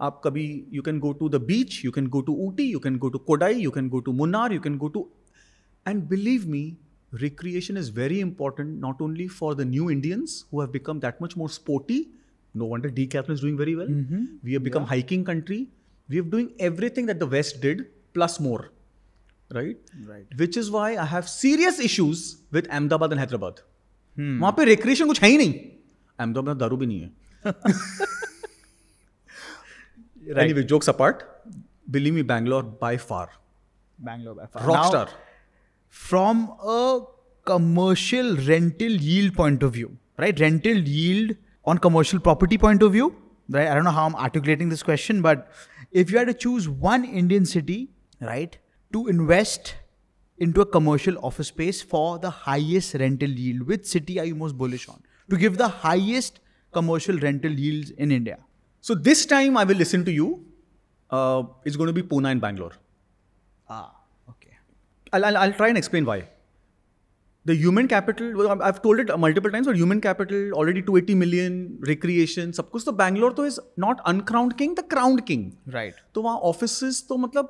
आप कभी, you can go to the beach, you can go to Ooty, you can go to Kodai, you can go to Munnar, you can go to, and believe me, recreation is very important not only for the new Indians who have become that much more sporty. No wonder Decathlon is doing very well. We have become hiking country. We are doing everything that the West did plus more, right? Which is why I have serious issues with Ahmedabad and Hyderabad. वहाँ पे recreation कुछ है ही नहीं. Ahmedabad में दारू भी नहीं है. Anyway, jokes apart, believe me, Bangalore by far. Rockstar. From a commercial rental yield point of view, right? Rental yield on commercial property point of view, right? I don't know how I'm articulating this question, but if you had to choose one Indian city, right, to invest into a commercial office space for the highest rental yield, which city are you most bullish on to give the highest commercial rental yields in India? So this time I will listen to you. It's going to be Pune and Bangalore. Okay. I'll try and explain why. The human capital, well, I've told it multiple times, but human capital, already 280 million, recreation, सब कुछ. तो Bangalore तो is not uncrowned king, the crowned king. Right. तो वहाँ offices तो मतलब,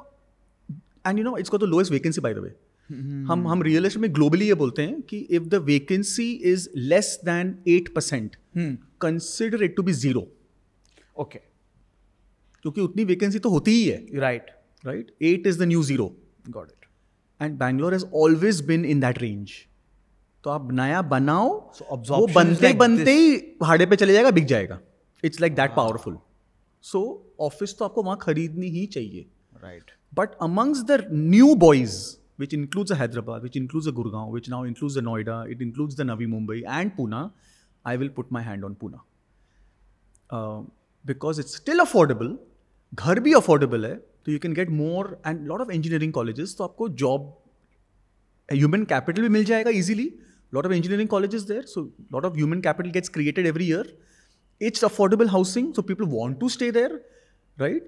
and you know, it's got the lowest vacancy by the way. हम real estate में globally ये बोलते हैं कि if the vacancy is less than 8%, consider it to be 0. Okay. क्योंकि उतनी vacancy तो होती ही है. Right. Right? 8 is the new 0. Got it. And Bangalore has always been in that range. तो आप नया बनाओ, So वो absorption बनते is like बनते this. ही भाड़े पे चले जाएगा, बिक जाएगा. It's like that powerful. So office तो आपको वहाँ खरीदनी ही चाहिए. Right. But amongst the new boys, which includes a Hyderabad, which includes a Gurgaon, which now includes the Noida, it includes the Navi Mumbai and Pune, I will put my hand on Pune. Because it's still affordable, घर भी affordable है, तो you can get more and lot of engineering colleges, तो आपको job, human capital भी मिल जाएगा easily. Lot of engineering colleges there, so lot of human capital gets created every year. It's affordable housing, so people want to stay there, right?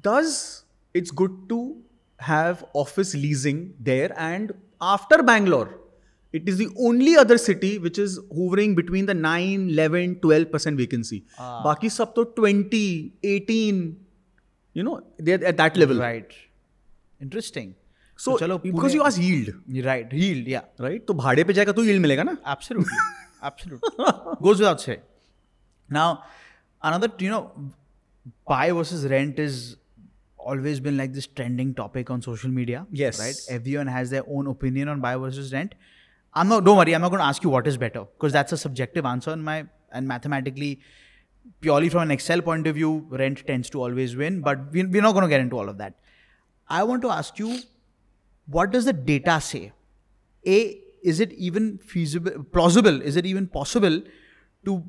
Thus, it's good to have office leasing there. And after Bangalore, it is the only other city which is hovering between the 9, 11, 12% vacancy. Baki sab to 20, 18, you know, they're at that level. Right. Interesting. So, चलो because you ask yield, Right. Yield. Yeah. right? तो भाड़े पे जाएगा तो yield मिलेगा ना? Absolutely. Absolutely. Goes without saying. Now, another, buy versus rent is always been like this trending topic on social media. Yes. Right? Everyone has their own opinion on buy versus rent. Don't worry, I'm not going to ask you what is better, because that's a subjective answer and mathematically, purely from an Excel point of view, rent tends to always win, but we're not going to get into all of that. I want to ask you, what does the data say? Is it even plausible? Is it even possible to,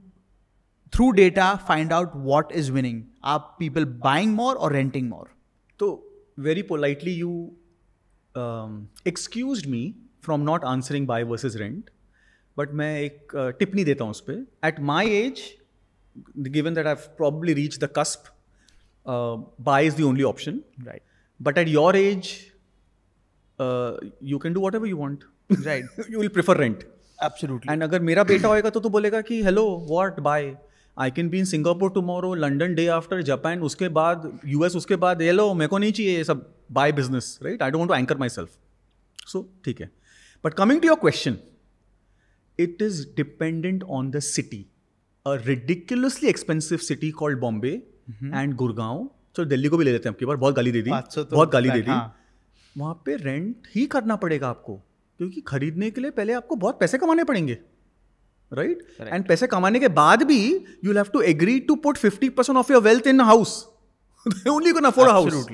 through data, find out what is winning? Are people buying more or renting more? So, very politely, you excused me from not answering buy versus rent. But मैं एक टिप्पणी देता हूँ उस पर. At my age, given that I've probably reached the cusp, buy is the only option. Right. But at your age, you can do whatever you want. Right. You will prefer rent. Absolutely. And अगर मेरा बेटा होएगा तो बोलेगा कि hello, what, buy. I can be in Singapore tomorrow, London day after, Japan उसके बाद, US उसके बाद, hello, मेरे को नहीं चाहिए ये सब buy business, right? I don't want to anchor myself. So, ठीक है. But coming to your question, it is dependent on the city. A ridiculously expensive city called Bombay and Gurgaon. So Delhi को भी ले लेते हैं आपकी बार, बहुत गाली दे दी, बहुत गाली दे दी. वहाँ पे रेंट ही करना पड़ेगा आपको, क्योंकि खरीदने के लिए पहले आपको बहुत पैसे कमाने पड़ेंगे, राइट? एंड पैसे कमाने के बाद भी you have to agree to put 50% of your wealth in house. Only can afford a house,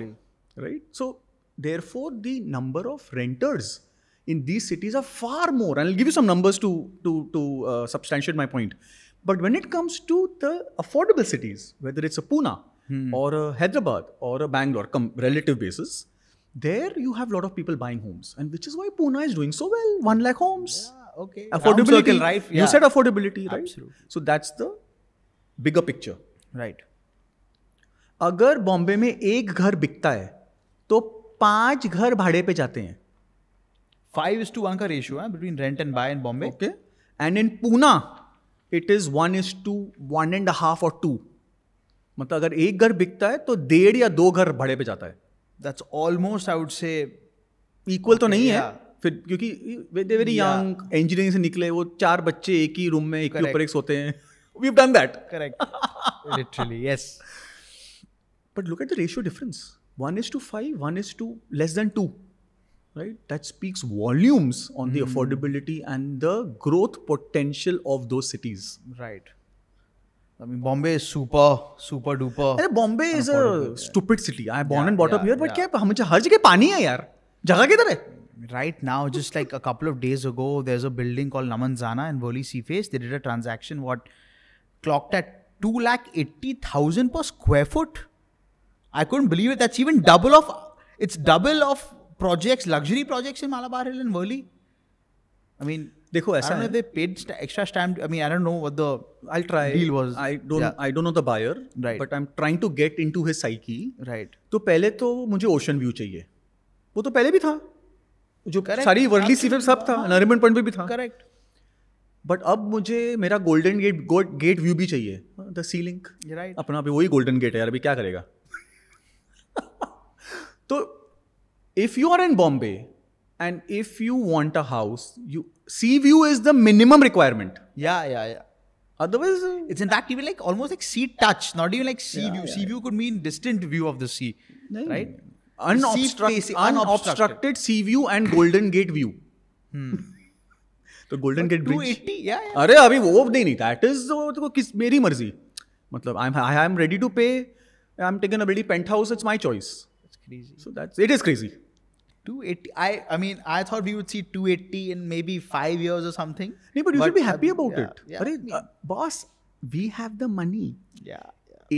right? So therefore the number of renters in these cities are far more, and I'll give you some numbers to substantiate my point. But when it comes to the affordable cities, whether it's a Pune or a Hyderabad or a Bangalore, relative basis, there you have a lot of people buying homes, and which is why Pune is doing so well. 1 lakh homes. Yeah, okay. Affordability, Circle, right? You said affordability, right? Absolutely. So that's the bigger picture. Right. अगर बॉम्बे में एक घर बिकता है तो 5 घर भाड़े पे जाते हैं. 5:1 का रेशियो है between rent and buy in Bombay. Okay. And in Pune, it is 1:1.5 or 2. मतलब अगर एक घर बिकता है तो 1.5 या 2 घर भाड़े पे जाता है. That's almost, I would say, equal तो नहीं है yeah. फिर, क्योंकि दे वेरी यंग, इंजीनियरिंग से निकले, वो 4 बच्चे एक ही रूम में एक के ऊपर एक सोते हैं. We've done that. Correct. Literally, yes. But look at the ratio difference. 1:5, 1:2, less than 2. Right? That speaks volumes on the affordability and the growth potential of those cities. Right. I mean, Bombay is super duper. Bombay is a stupid city. I born and brought up here, but क्या हम हर जगह पानी है यार. जगह किधर है? Right now, just like a couple of days ago, there's a building called Namanzana in Worli Seaface. They did a transaction clocked at 2,80,000 per square foot. I couldn't believe it. That's even double of projects, luxury projects in Malabar Hill and Worli. I mean, देखो I ऐसा don't know है, if they paid extra stamp. I mean, I don't know what the I'll try. deal was. I don't know the buyer, Right. but I'm trying to get into his psyche. right. तो पहले तो मुझे ocean view चाहिए, वो तो पहले भी था, जो Correct. सारी वर्ली सीफे सब था, नरीमन पॉइंट पे भी था, Correct. बट अब मुझे मेरा गोल्डन गेट व्यू भी चाहिए, the C link You're right. अपना भी वही गोल्डन गेट है यार, अभी क्या करेगा. तो if you are in Bombay and if you want a house, you see view is the minimum requirement, Yeah. Otherwise It's in fact even like almost like sea touch, not even like sea view. Sea view could mean distant view of the sea, right? unobstructed sea view and golden gate view. तो golden gate bridge 280, yeah. अरे अभी वो नहीं, that is तो किस मेरी मर्जी, मतलब I am ready to pay, I am taking a building penthouse, it's my choice. That's crazy. So it is crazy. 280. I mean, I thought we would see 280 in maybe 5 years or something. No, but you should be happy about yeah, it. Yeah. Arey, boss, we have the money. Yeah.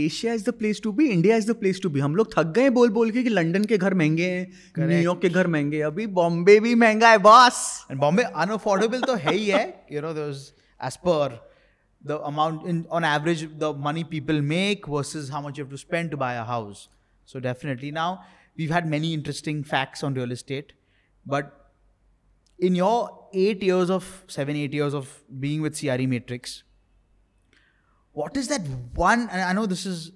Asia is the place to be. India is the place to be. हम लोग थक गए बोल के कि London के घर महंगे हैं, न्यूयॉर्क के घर महंगे हैं. अभी बॉम्बे भी महंगा है बॉस. And Bombay unaffordable तो है ही है. You know, there's as per the amount on average the money people make versus how much you have to spend to buy a house. So definitely now we've had many interesting facts on real estate, but in your 8 years of being with CRE Matrix, what is that one, and I know this is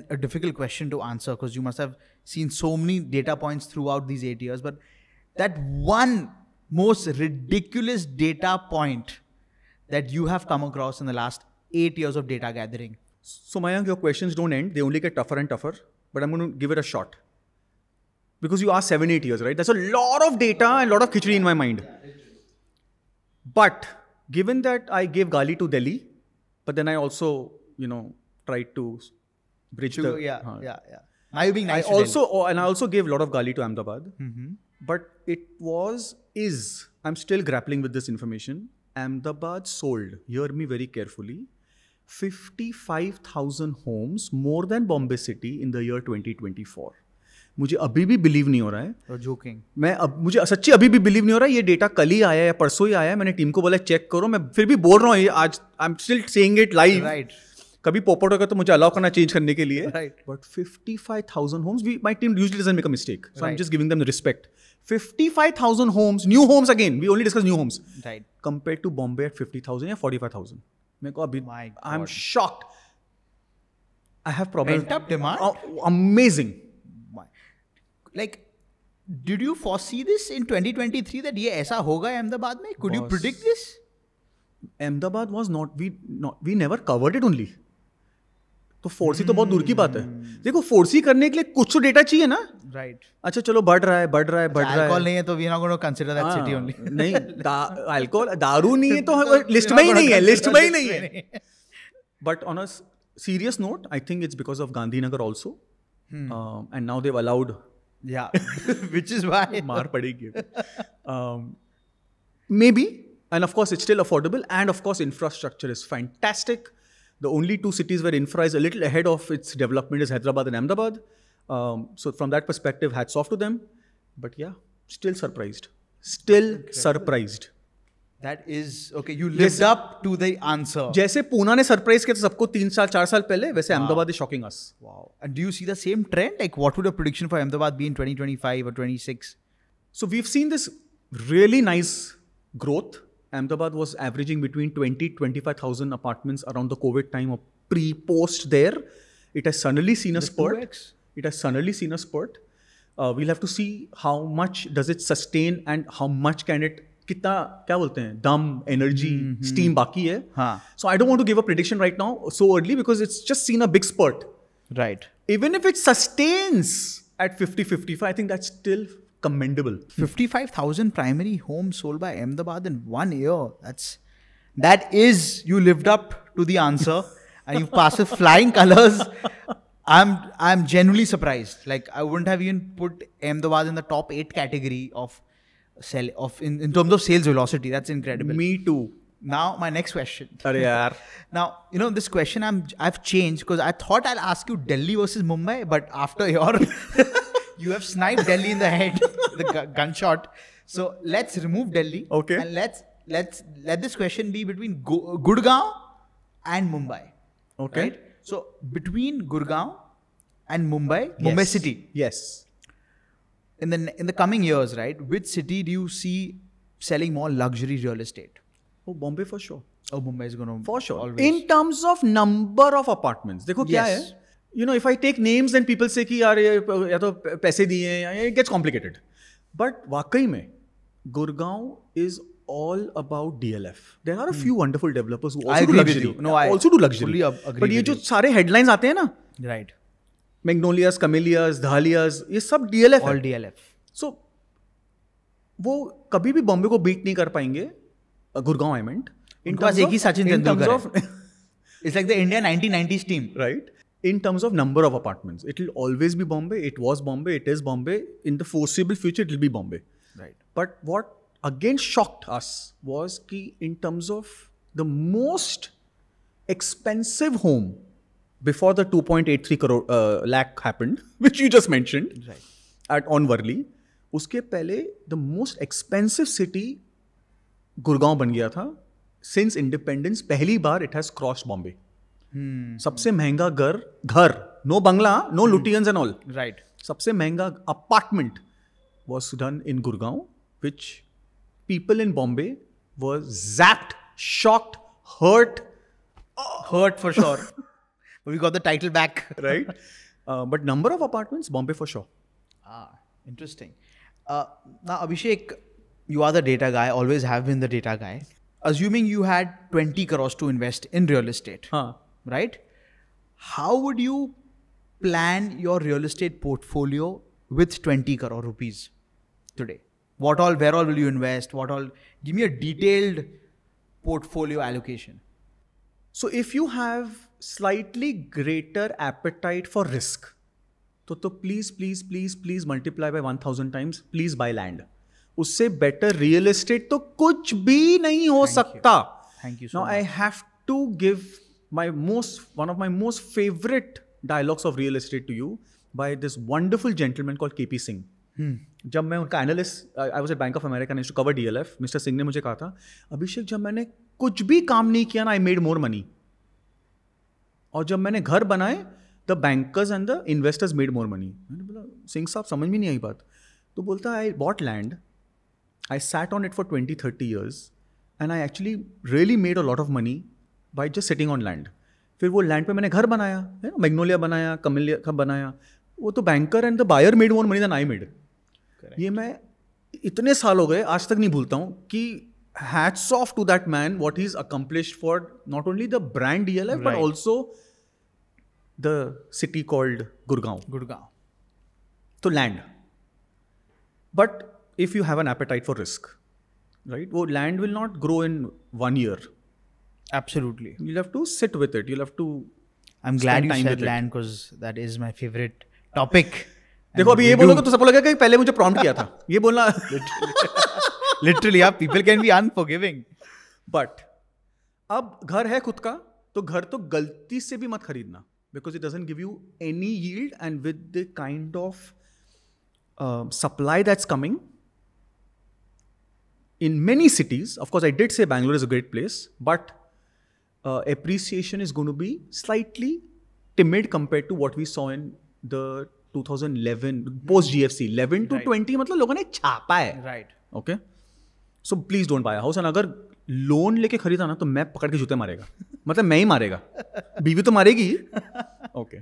a difficult question to answer because you must have seen so many data points throughout these 8 years, but that one most ridiculous data point that you have come across in the last 8 years of data gathering? So Mayank, your questions don't end. They only get tougher and tougher. But I'm going to give it a shot. Because you asked 7-8 years, right? That's a lot of data and a lot of khichdi in my mind. But given that I gave Gali to Delhi, but then I also, tried to bridge the... Yeah. Now you're being nice to Delhi. And I also gave a lot of Gali to Ahmedabad. But I'm still grappling with this information. Ahmedabad sold, hear me very carefully, 55,000 homes more than Bombay City in the year 2024. मुझे अभी भी believe नहीं हो रहा है. You're joking. मुझे सच्ची अभी भी बिलीव नहीं हो रहा है. ये डेटा कल ही आया है, परसों ही आया है. मैंने टीम को बोला चेक करो. मैं फिर भी बोल रहा हूँ ये आज. I am still saying it live. Right. कभी पॉपअप होगा तो मुझे अलाउ करना चेंज करने के लिए. Right. But 55,000 homes, my team usually doesn't make a mistake. So I'm Right. just giving them the respect. 55,000 homes, new homes again. We only discuss new homes. Right. Compared to Bombay at 50,000 या 45,000. मेरे को अभी My I'm God. shocked. I have problems. Pent up demand? Amazing. Like, did you foresee this in 2023 that ये ऐसा होगा अहमदाबाद में? Could you Boss. predict this? Ahmedabad was we never covered it only. तो 4C तो बहुत दूर की बात है. देखो 4C करने के लिए कुछ तो डेटा चाहिए ना. Right. अच्छा चलो बढ़ रहा है. Alcohol नहीं है तो we're not going to consider that city only. नहीं, अल्कोहल दारू नहीं है तो लिस्ट में ही नहीं है. But on a serious note, I think it's because of Gandhinagar also. And now they've allowed. Yeah. Which is why. मार पड़ेगी. Maybe. And of course, it's still affordable. And of course, infrastructure is fantastic. The only two cities where infra is a little ahead of its development is Hyderabad and Ahmedabad. So from that perspective, hats off to them. But yeah, still surprised. Surprised. That is, okay, you lived up to the answer. जैसे पूना ने surprise किया था सबको 3-4 साल पहले, वैसे Ahmedabad is shocking us. Wow. And do you see the same trend? Like, what would your prediction for Ahmedabad be in 2025 or 26? So we've seen this really nice growth. Ahmedabad was averaging between 20-25,000 apartments around the COVID time or pre-post there. It has suddenly seen a spurt. 2x. It has suddenly seen a spurt. We'll have to see how much does it sustain and how much can it, कितना क्या बोलते हैं, dum, energy, steam बाकी है. हाँ. So I don't want to give a prediction right now so early because it's just seen a big spurt. Right. Even if it sustains at 50-55, I think that's still commendable. 55,000 primary homes sold by Ahmedabad in 1 year. That is, you lived up to the answer and you passed with flying colors. I'm genuinely surprised. Like, I wouldn't have even put Ahmedabad in the top 8 category of in terms of sales velocity. That's incredible. Me too. Now, my next question. अरे यार. Now, this question I've changed because I thought I'll ask you Delhi versus Mumbai, but after you have sniped Delhi in the head, the gunshot. So let's remove Delhi. Okay. And let's let this question be between Gurgaon and Mumbai. Okay. Right? So between Gurgaon and Mumbai, Yes. Mumbai city, Yes. in the coming years, right? Which city do you see selling more luxury real estate? Oh, Bombay for sure. Oh, Mumbai is going to For sure. always. In terms of number of apartments. देखो क्या है? Yes. You know, if I take names, then people say कि यार ये या तो पैसे दिए हैं, या it gets complicated. But वाकई में, Gurgaon is all about DLF. There are a few wonderful developers who I also do agree with luxury. you. No, I also do luxury. fully agree But ये with जो you. सारे headlines आते हैं ना, Right. Magnolias, Camellias, Dahlias, ये सब DLF All है. DLF. So वो कभी भी बॉम्बे को बीट नहीं कर पाएंगे. गुरगांव आई मेंट. उनके पास एक ही सचिन तेंदुलकर है. of It's like the India 1990s team. right? In terms of number of apartments, it will always be Bombay. It was Bombay. It is Bombay. In the foreseeable future, it will be Bombay. Right. But what again shocked us was कि in terms of the most expensive home before the 2.83 crore lakh happened, which you just mentioned, Right. on Worli, उसके पहले the most expensive city Gurgaon बन गया था. Since independence, पहली बार it has crossed Bombay. सबसे महंगा घर, no bangla, no lutians and all. Right. सबसे महंगा apartment was done in Gurgaon, which people in Bombay were zapped, shocked, hurt, Hurt for sure. But we got the title back. right? But number of apartments, Bombay for sure. Interesting. Now, Abhishek, you are the data guy, always have been the data guy. Assuming you had 20 crores to invest in real estate, हाँ. right? How would you plan your real estate portfolio with 20 crore rupees today? Where all will you invest? Give me a detailed portfolio allocation. So if you have slightly greater appetite for risk, तो please multiply by 1,000 times. Please buy land. उससे better real estate तो कुछ भी नहीं हो सकता. Thank you so Now much. I have to give one of my most favorite dialogues of real estate to you by this wonderful gentleman called KP Singh. जब मैं उनका analyst, I was at Bank of America and to cover DLF, mister Singh ने मुझे कहा था, अभिषेक जब मैंने कुछ भी काम नहीं किया ना, आई मेड मोर मनी. और जब मैंने घर बनाए, the bankers and the investors made more money. मैंने बोला सिंह साहब समझ में नहीं आई बात. तो बोलता है I bought land, I sat on it for 20-30 years and I actually really made a lot of money by just sitting on land. फिर वो लैंड पे मैंने घर बनाया, है ना, मैग्नोलिया बनाया, कमेलिया का बनाया. वो तो banker and the buyer made more money than I made. ये मैं इतने साल हो गए आज तक नहीं भूलता हूँ कि hats off to that man, what he's accomplished for not only the brand DLF, but Right. also the city called Gurgaon. So land. But if you have an appetite for risk, right? Well, land will not grow in 1 year. Absolutely. You'll have to sit with it. You'll have to. I'm glad spend you time said with it. land because that is my favorite topic. देखो अभी ये बोलोगे तो सबको लगेगा कि पहले मुझे प्रॉम्प्ट किया था. ये बोलना. Literally, yeah, people can be unforgiving. But अब घर है खुद का, तो घर तो गलती से भी मत खरीदना, because it doesn't give you any yield and with the kind of supply that's coming in many cities. Of course, I did say Bangalore is a great place, but appreciation is going to be slightly timid compared to what we saw in the 2011 post GFC. 11 to Right. 20 मतलब लोगों ने छापा है. Right. Okay, so please don't buy a house. And अगर loan लेके खरीदा ना तो मैं पकड़ के जूते मारेगा. मतलब मैं ही मारेगा, बीवी तो मारेगी. Okay,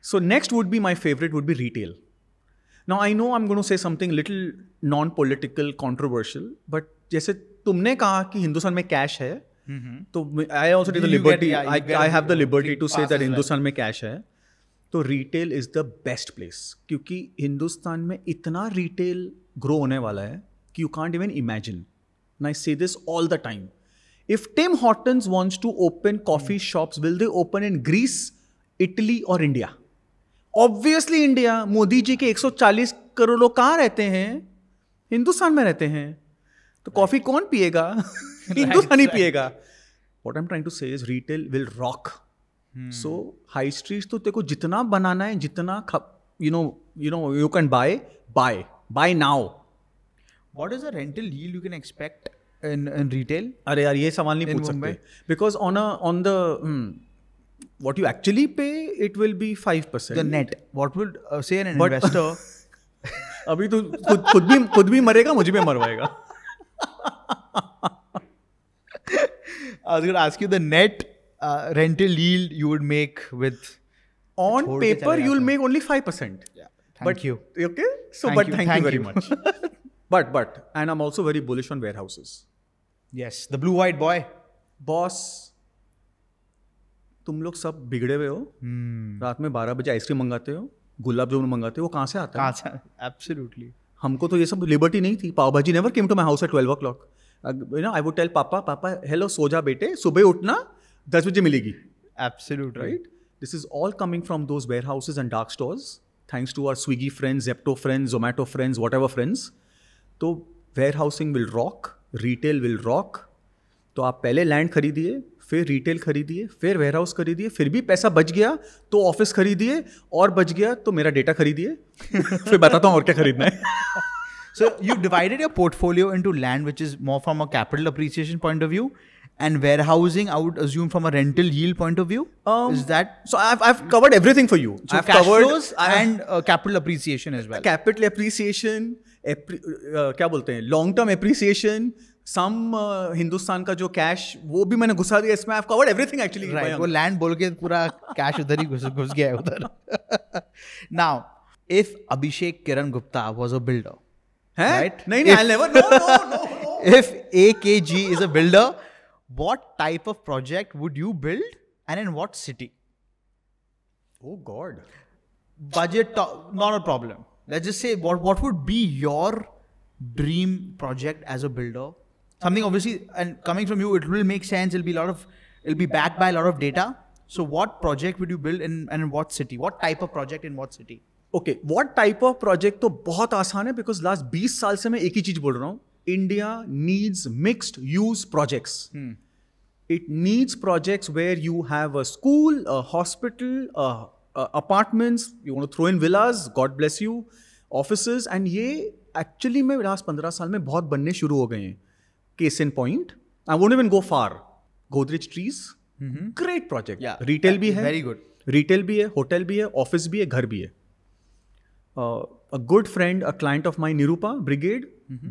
so next would be my favourite would be retail. Now I know I am going to say something little non political controversial, but जैसे तुमने कहा कि हिंदुस्तान में कैश है, तो I also take the liberty, I have the liberty to say that Hindustan में cash है. तो retail is the best place, क्योंकि हिंदुस्तान में इतना रिटेल ग्रो होने वाला है कि you can't even imagine. And I say this all the time. If Tim Hortons wants to open coffee shops, will they open in Greece, Italy or India? Obviously India. Modi ji के 140 करोड़ लोग कहाँ रहते हैं? हिंदुस्तान में रहते हैं. तो कॉफी कौन पिएगा? हिंदुस्तानी पिएगा. What I'm trying to say is retail will rock. So high streets तो तेरे को जितना बनाना है, जितना you can buy now. What is the rental yield you can expect in retail? अरे यार ये सवाल नहीं In पूछ Mumbai? सकते, because on the what you actually pay it will be 5%. The net. What would say an But- investor? अभी तो खुद भी मरेगा, मुझे भी मरवाएगा. I was going to ask you the net rental yield you would make with. On छोड़ के paper चले you'll जाते make only 5%. Yeah. Thank But you. Okay, so Thank but you, thank thank you very you. much. but and I'm also very bullish on warehouses. Yes, the blue-white boy. Boss, तुम लोग सब बिगड़े हुए हो. रात में 12 बजे आइसक्रीम मंगाते हो, गुलाब जामुन मंगाते हो, वो कहाँ से आता है? कहाँ से? Absolutely. हमको तो ये सब लिबर्टी नहीं थी. Pav bhaji never came to my house at 12 o'clock. I would tell पापा हेलो सो जा बेटे, सुबह उठना 10 बजे मिलेगी. Absolutely. Right? This is all coming from those warehouses and dark stores, thanks to our Swiggy friends, Zepto friends, Zomato friends, whatever friends. तो warehousing will rock, retail will rock. तो आप पहले लैंड खरीदिए, फिर रिटेल खरीदिए, फिर warehouse खरीदिए, फिर भी पैसा बच गया तो ऑफिस खरीदिए, और बच गया तो मेरा डेटा खरीदिए. फिर बताता हूँ और क्या खरीदना है. So you've divided your portfolio into land, which is more from a capital appreciation point of view, and warehousing, I would assume, from a rental yield point of view. Is that So I've covered everything for you. so? I've Cash covered flows and capital appreciation as well. capital appreciation, क्या बोलते हैं, long term appreciation, सम हिंदुस्तान का जो cash वो भी मैंने घुसा दिया इसमें. I've covered everything actually. Right. वो land बोल के पूरा cash उधर ही घुस गया है उधर. Now, if Abhishek Kiran Gupta was a builder, हैं? right? नहीं, I'll never. No. If AKG is a builder, what type of project would you build and in what city? Oh God. Budget, not a problem. Let's just say what would be your dream project as a builder? Something obviously, and coming from you, it will make sense. It'll be backed by a lot of data. So what project would you build and in what city? What type of project in what city? Okay, what type of project तो बहुत आसान है, because last 20 साल से मैं एक ही चीज बोल रहा हूँ. India needs mixed use projects. It needs projects where you have a school, a hospital, apartments, you want to throw in villas, God bless you, offices, and ये actually में last 15 साल में बहुत बनने शुरू हो गए हैं. Case in point, I won't even go far. Godrej Trees, great project. Yeah, Retail भी है, very good. Retail भी है, hotel भी है, office भी है, घर भी है. A good friend, a client of mine, Nirupa Brigade,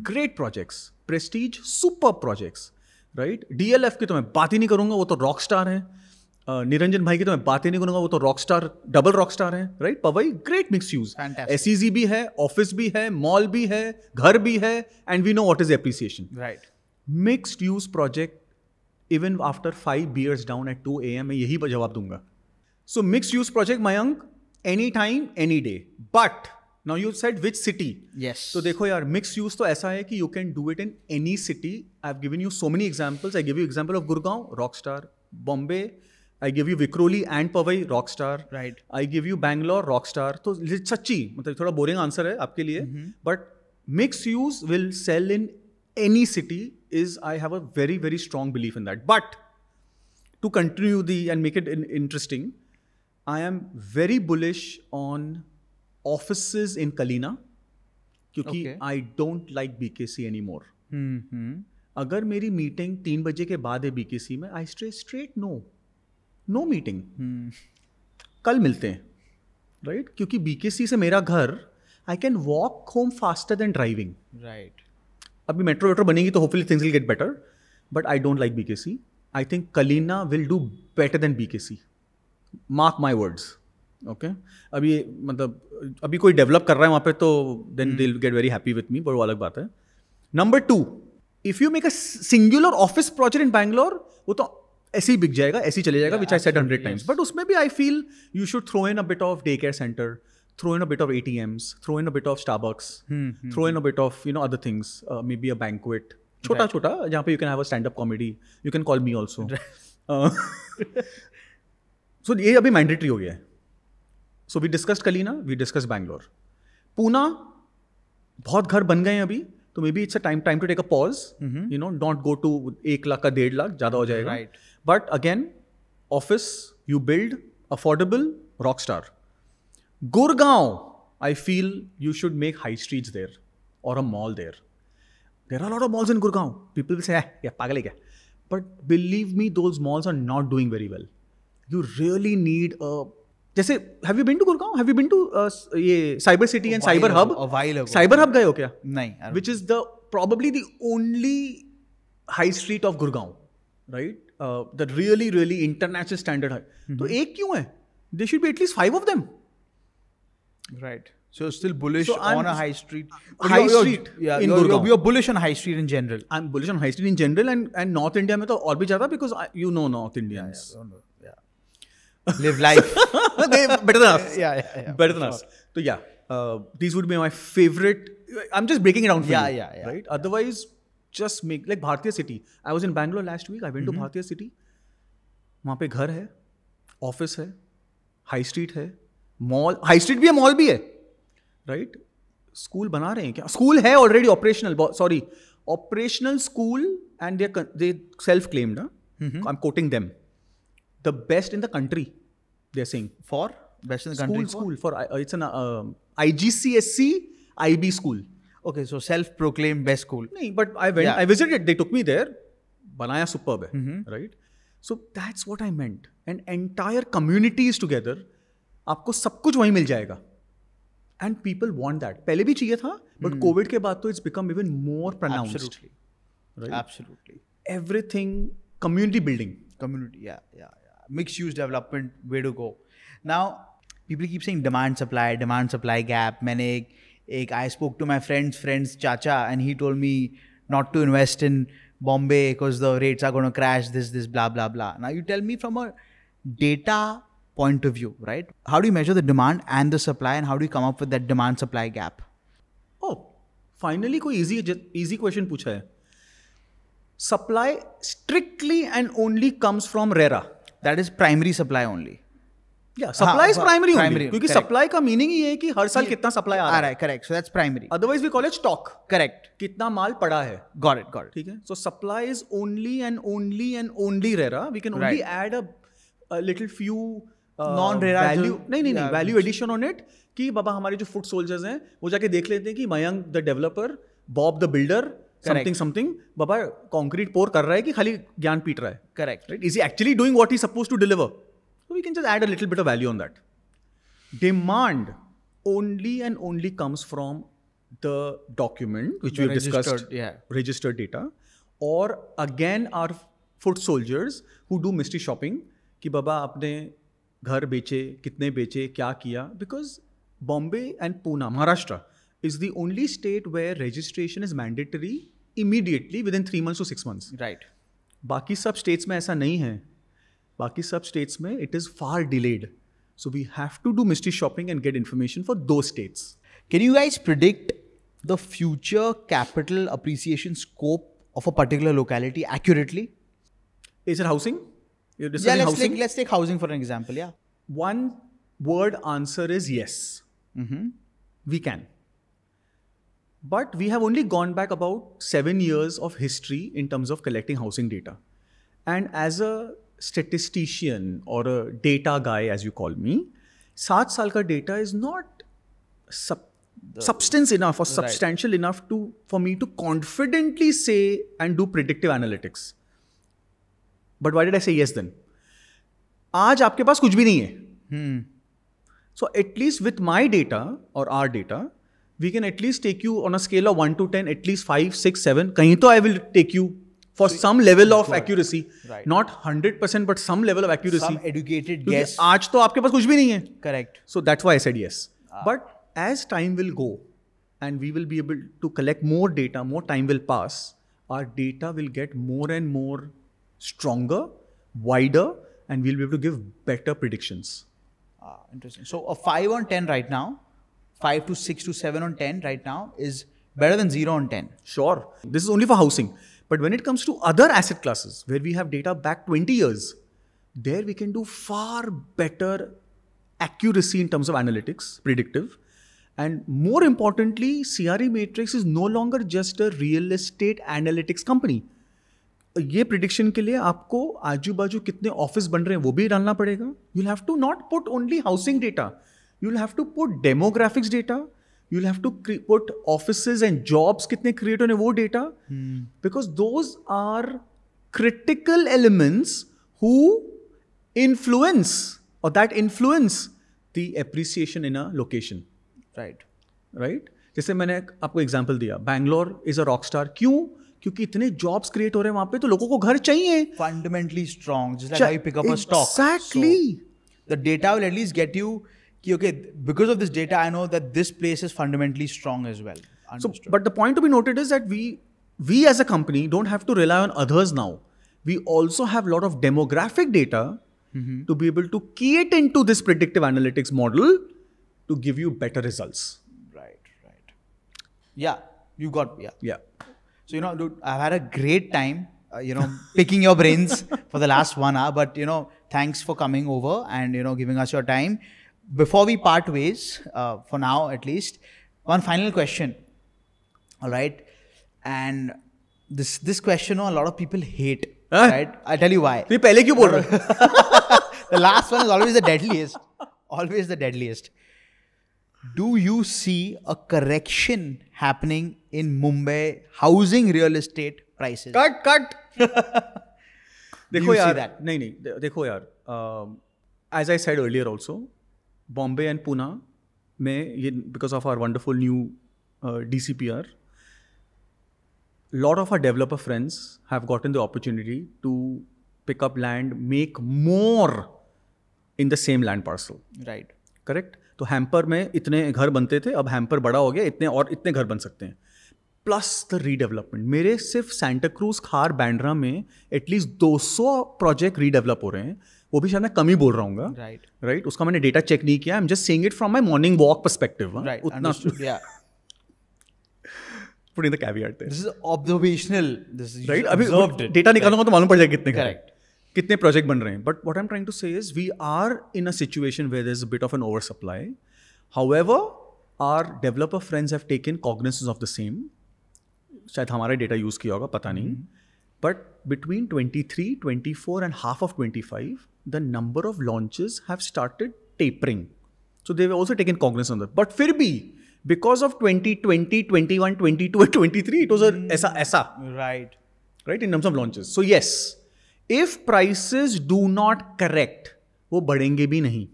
great projects. Prestige, superb projects. Right? DLF की तो मैं बात ही नहीं करूँगा, वो तो रॉक स्टार हैं. निरंजन भाई की तो मैं बात ही नहीं करूँगा, वो तो rock star, double rock star हैं. Right? Powai, great mix use. Fantastic. SEZ भी है, ऑफिस भी है, मॉल भी है, घर भी है, and we know what is appreciation. Right. Mixed use project, even after 5 beers down at 2 AM, मैं यही जवाब दूंगा. So mixed use project, Mayank, any time any day. But now you said which city. Yes. तो देखो यार, mix use तो ऐसा है कि you can do it in any city. I have given you so many examples. I give you example of Gurgaon, rock star. Bombay, I give you Vikhroli and Powai, rock star. Right. I give you Bangalore, rock star. तो सच्ची, मतलब थोड़ा boring answer है आपके लिए, but mix use will sell in any city. Is I have a very very strong belief in that. But to continue the and make it interesting, I am very bullish on offices in Kalina, क्योंकि Okay. I don't like BKC anymore. Mm-hmm. अगर मेरी meeting 3 बजे के बाद है BKC में, I say straight no meeting. कल मिलते हैं, right? क्योंकि BKC से मेरा घर, I can walk home faster than driving. Right. अभी मेट्रो बनेगी तो hopefully things will get better, but I don't like BKC. I think Kalina will do better than BKC. Mark my words. Okay? अभी मतलब अभी कोई develop कर रहा है वहाँ पे तो then they'll get very happy with me, but वो अलग बात है. Number 2, if you make a singular office project in Bangalore, वो तो ऐसे ही बिक जाएगा, ऐसे ही चले जाएगा, which I said 100 times. But उसमें भी I feel you should throw in a bit of daycare center, throw in a bit of ATMs, throw in a bit of Starbucks, throw in a bit of other things, maybe a banquet, छोटा जहाँ पे you can have a stand-up comedy. You can call me also. So ये अभी mandatory हो गया है. So we discussed Kalina, we discussed Bangalore. Poona, बहुत घर बन गए हैं अभी, तो maybe it's a time to take a pause. You know, don't go to 1 lakh का 1.5 लाख, ज़्यादा हो जाएगा. Right. But again, office you build affordable, rock star. Gurgaon, I feel you should make high streets there और a mall there. There are a lot of malls in Gurgaon. People will say, yeah, pagal hai kya? But believe me, those malls are not doing very well. You really need a... जैसे, have you been to Gurgaon? Have you been to ये Cyber City and Cyber Hub? A while ago. Cyber Hub गए हो क्या? नहीं. Which is probably the only high street of Gurgaon, right? The really, really international standard high. तो एक क्यों है? There should be at least 5 of them. Right. So still bullish on a high street. High street in Gurgaon. You're bullish on high street in general. I'm bullish on high street in general and North India में तो और भी ज़्यादा because you know North Indians. Yeah. Live life. They better than us. Yeah. Better than us. So these would be my favorite. I'm just breaking it down for you. Yeah. Right? Otherwise, just make like Bhartiya City. I was in Bangalore last week. I went to Bhartiya City. वहाँ पे घर है, office है, high street है, mall, high street भी है, mall भी है, राइट? स्कूल बना रहे हैं क्या? स्कूल है already operational, sorry, operational school and they self claimed, I am quoting them, the best in the country, they are saying. For best in the country. School for it's an IGCSE IB school. Okay, so self-proclaimed best school. नहीं, but I went, I visited, they took me there, बनाया superb है, right? So that's what I meant. An entire community is together. आपको सब कुछ वहीं मिल जाएगा. And people want that. पहले भी चाहिए था, but COVID के बाद तो it's become even more pronounced. Absolutely. Right? Absolutely. Everything, community building. Community, yeah. Mixed use development, way to go. Now, people keep saying demand supply gap. I spoke to my friend's chacha, and he told me not to invest in Bombay because the rates are going to crash, this, blah, blah, blah. Now, you tell me from a data point of view, right? How do you measure the demand and the supply, and how do you come up with that demand supply gap? Oh, finally कोई easy question पूछा है. Supply strictly and only comes from RERA. That is primary supply only. Yeah, supply is primary only. क्योंकि correct. supply का meaning ही है कि हर साल कितना supply आ रहा है. Correct. So that's primary. Otherwise we call it stock. Correct. कितना माल पड़ा है. Got it. ठीक है. So supply is only and only RERA. We can only add a little few non-RERA value. नहीं, value addition on it. कि बाबा हमारे जो foot soldiers हैं वो जाके देख लेते हैं कि Mayank the developer, Bob the builder, something Baba concrete pour कर रहा है कि खाली ज्ञान पीट रहा है. Correct. Right? Is he actually doing what he's supposed to deliver? So we can just add a little bit of value on that. Demand only and only comes from the document which we have discussed, registered data, or again our foot soldiers who do mystery shopping कि बाबा आपने घर बेचे, कितने बेचे, क्या किया, because Bombay and Pune, Maharashtra is the only state where registration is mandatory immediately within 3 months to 6 months. Right. बाकी सब states में ऐसा नहीं है. बाकी सब states में it is far delayed. So we have to do mystery shopping and get information for those states. Can you guys predict the future capital appreciation scope of a particular locality accurately? Is it housing? You're discussing housing? Let's take housing for an example, yeah. One word answer is yes. We can. But we have only gone back about 7 years of history in terms of collecting housing data. And as a statistician or a data guy, as you call me, 7 साल का data is not substance enough or substantial enough for me to confidently say and do predictive analytics. But why did I say yes then? आज आपके पास कुछ भी नहीं है. So at least with my data or our data, we can at least take you on a scale of 1 to 10, at least 5, 6, 7. कहीं तो I will take you for some level of accuracy. Right. Not 100%, but some level of accuracy. Some educated guess. आज तो आपके पास कुछ भी नहीं है. Correct. So that's why I said yes. But as time will go and we will be able to collect more data, more time will pass, our data will get more and more stronger, wider, and we'll be able to give better predictions. Interesting. So a 5 on 10 right now, 5 to 6 to 7 on 10 right now is better than 0 on 10. Sure. This is only for housing. But when it comes to other asset classes where we have data back 20 years, there we can do far better accuracy in terms of analytics, predictive. And more importantly, CRE Matrix is no longer just a real estate analytics company. ये prediction के लिए आपको आजू बाजू कितने office बन रहे हैं वो भी डालना पड़ेगा. You'll have to not put only housing data. You'll have to put demographics data. you'll have to put offices and jobs kitne create hone wo data, because those are critical elements who influence or that influence the appreciation in a location. Right? जैसे मैंने आपको example दिया, Bangalore is a rock star. क्यों? क्योंकि इतने jobs create हो रहे हैं वहां पे, तो लोगों को घर चाहिए. Fundamentally strong, just like how you pick up a stock. Exactly. So, the data will at least get you, okay, because of this data, I know that this place is fundamentally strong as well. So, but the point to be noted is that we as a company don't have to rely on others now. We also have a lot of demographic data to be able to key it into this predictive analytics model to give you better results. Right. Yeah, you got, Yeah. So, dude, I've had a great time, picking your brains for the last 1 hour, but, thanks for coming over and, giving us your time. Before we part ways, for now at least, one final question. All right. And this question, a lot of people hate, right? I'll tell you why. तो पहले क्यों बोल रहे हो? The last one is always the deadliest. Always the deadliest. Do you see a correction happening in Mumbai housing real estate prices? Cut. देखो you see यार, that? नहीं, देखो यार, as I said earlier also, Bombay and Pune में ये because of our wonderful new DCPR, lot of our developer friends have gotten the opportunity to pick up land, make more in the same land parcel. Right. Correct. तो hamper में इतने घर बनते थे, अब hamper बड़ा हो गया, इतने घर बन सकते हैं. Plus the redevelopment. मेरे सिर्फ सैंटा क्रूज, खार, बैंड्रा में एटलीस्ट 200 प्रोजेक्ट रीडेवलप हो रहे हैं. वो भी शायद मैं कम ही बोल रहा हूँ. राइट. उसका मैंने डेटा चेक नहीं किया. I am just saying it from my morning walk perspective. उतना putting the caveat there. This is observational. This is right. अभी डेटा निकालूंगा तो मालूम पड़ जाएगा कितने घर, कितने प्रोजेक्ट बन रहे हैं. But what I am trying to say is we are in a situation where there is a bit of an oversupply. However our developer friends have taken cognizance of the same. शायद हमारा data use किया होगा, पता नहीं. But between 23, 24 and half of 25, the number of launches have started tapering. So they've also taken cognizance on that. But फिर भी because of 2020, 21, 22 and 23, it was a ऐसा. Right, in terms of launches. So yes, if prices do not correct, वो बढ़ेंगे भी नहीं.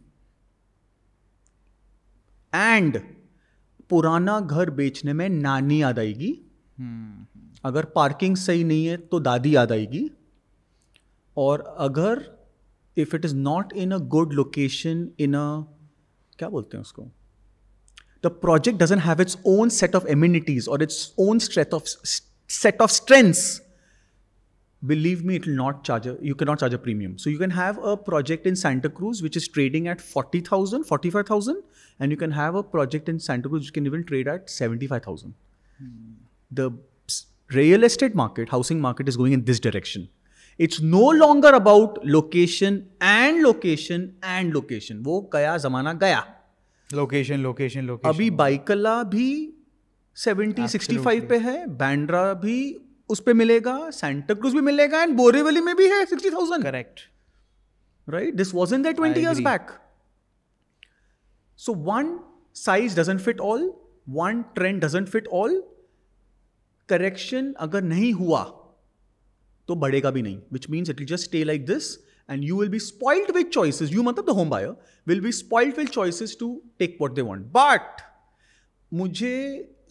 And पुराना घर बेचने में नानी याद आएगी. अगर पार्किंग सही नहीं है तो दादी याद आएगी. और अगर if it is not in a good location, in a, क्या बोलते हैं उसको, the project doesn't have its own set of amenities or its own set of strengths, believe me, it will not charge you cannot charge a premium. So you can have a project in Santa Cruz which is trading at 40,000, 45,000, and you can have a project in Santa Cruz which can even trade at 75,000. The real estate market, housing market is going in this direction. It's no longer about location and location and location. वो गया ज़माना गया. Location. अभी बाइकला भी 70-65 पे है, बैंड्रा भी उस पे मिलेगा, सैंटा क्रूज भी मिलेगा, एंड बोरीवली में भी है 60,000. Correct. Right? This wasn't there 20 years back. So one size doesn't fit all, one trend doesn't fit all. Correction अगर नहीं हुआ तो बढ़ेगा भी नहीं, which means it will just stay like this and you will be spoiled with choices. You मतलब the home buyer will be spoiled with choices to take what they want. But मुझे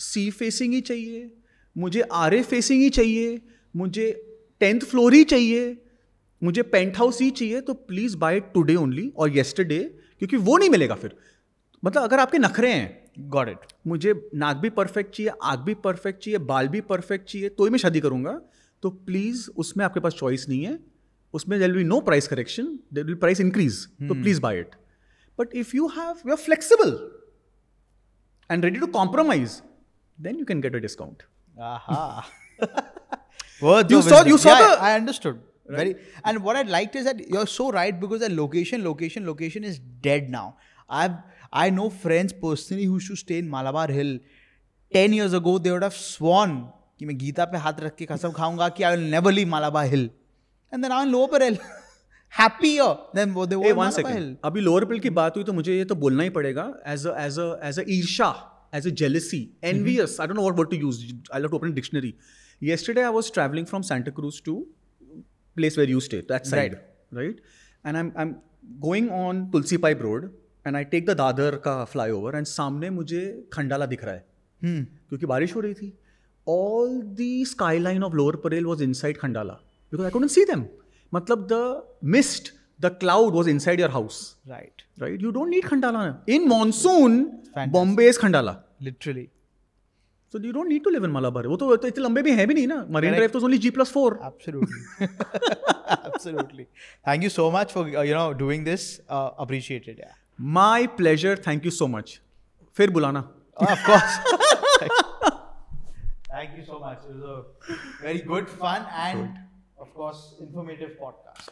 C facing ही चाहिए, मुझे RA facing ही चाहिए, मुझे 10th floor ही चाहिए, मुझे penthouse ही चाहिए, तो please buy it today only or yesterday, क्योंकि वो नहीं मिलेगा फिर. मतलब अगर आपके नखरे हैं, Got it. मुझे नाक भी परफेक्ट चाहिए, आँख भी परफेक्ट चाहिए, बाल भी परफेक्ट चाहिए, तो ही मैं शादी करूंगा, तो प्लीज उसमें आपके पास चॉइस नहीं है. उसमें there will be no price correction, there will price increase, तो please buy it. But if you are flexible and ready to compromise, then you can get a discount. You saw the... I understood. Right. And what I liked is that you're so right, because the location is dead now. I know friends personally who used to stay in Malabar Hill. 10 years ago, they would have sworn कि मैं गीता पे हाथ रख के कसम खाऊंगा कि I will never leave Malabar Hill. And then now in Lower Parel, happier than they were in Malabar Hill. अभी लोअर पेल की बात हुई तो मुझे ये तो बोलना ही पड़ेगा as a ईर्षा. as a jealousy, envious. I don't know what word to use. I'll have to open a dictionary. Yesterday, I was traveling from Santa Cruz to place where you stay, that side, right? And I'm going on Tulsi Pipe Road, and I take the Dadar का flyover, and सामने मुझे खंडाला दिख रहा है, क्योंकि बारिश हो रही थी. All the skyline of Lower Parel was inside Khandala because I couldn't see them. मतलब the mist, the cloud was inside your house. Right. Right? You don't need Khandala. In monsoon, Bombay is Khandala. Literally. So you don't need to live in Malabar. वो तो इतने लंबे भी हैं भी नहीं ना. Marine Drive तो only G+4. Absolutely. Absolutely. Thank you so much for doing this. Appreciate it. Yeah. My pleasure. Thank you so much. फिर बुलाना. Of course. Thank you so much. It was a very good, fun, and of course, informative podcast.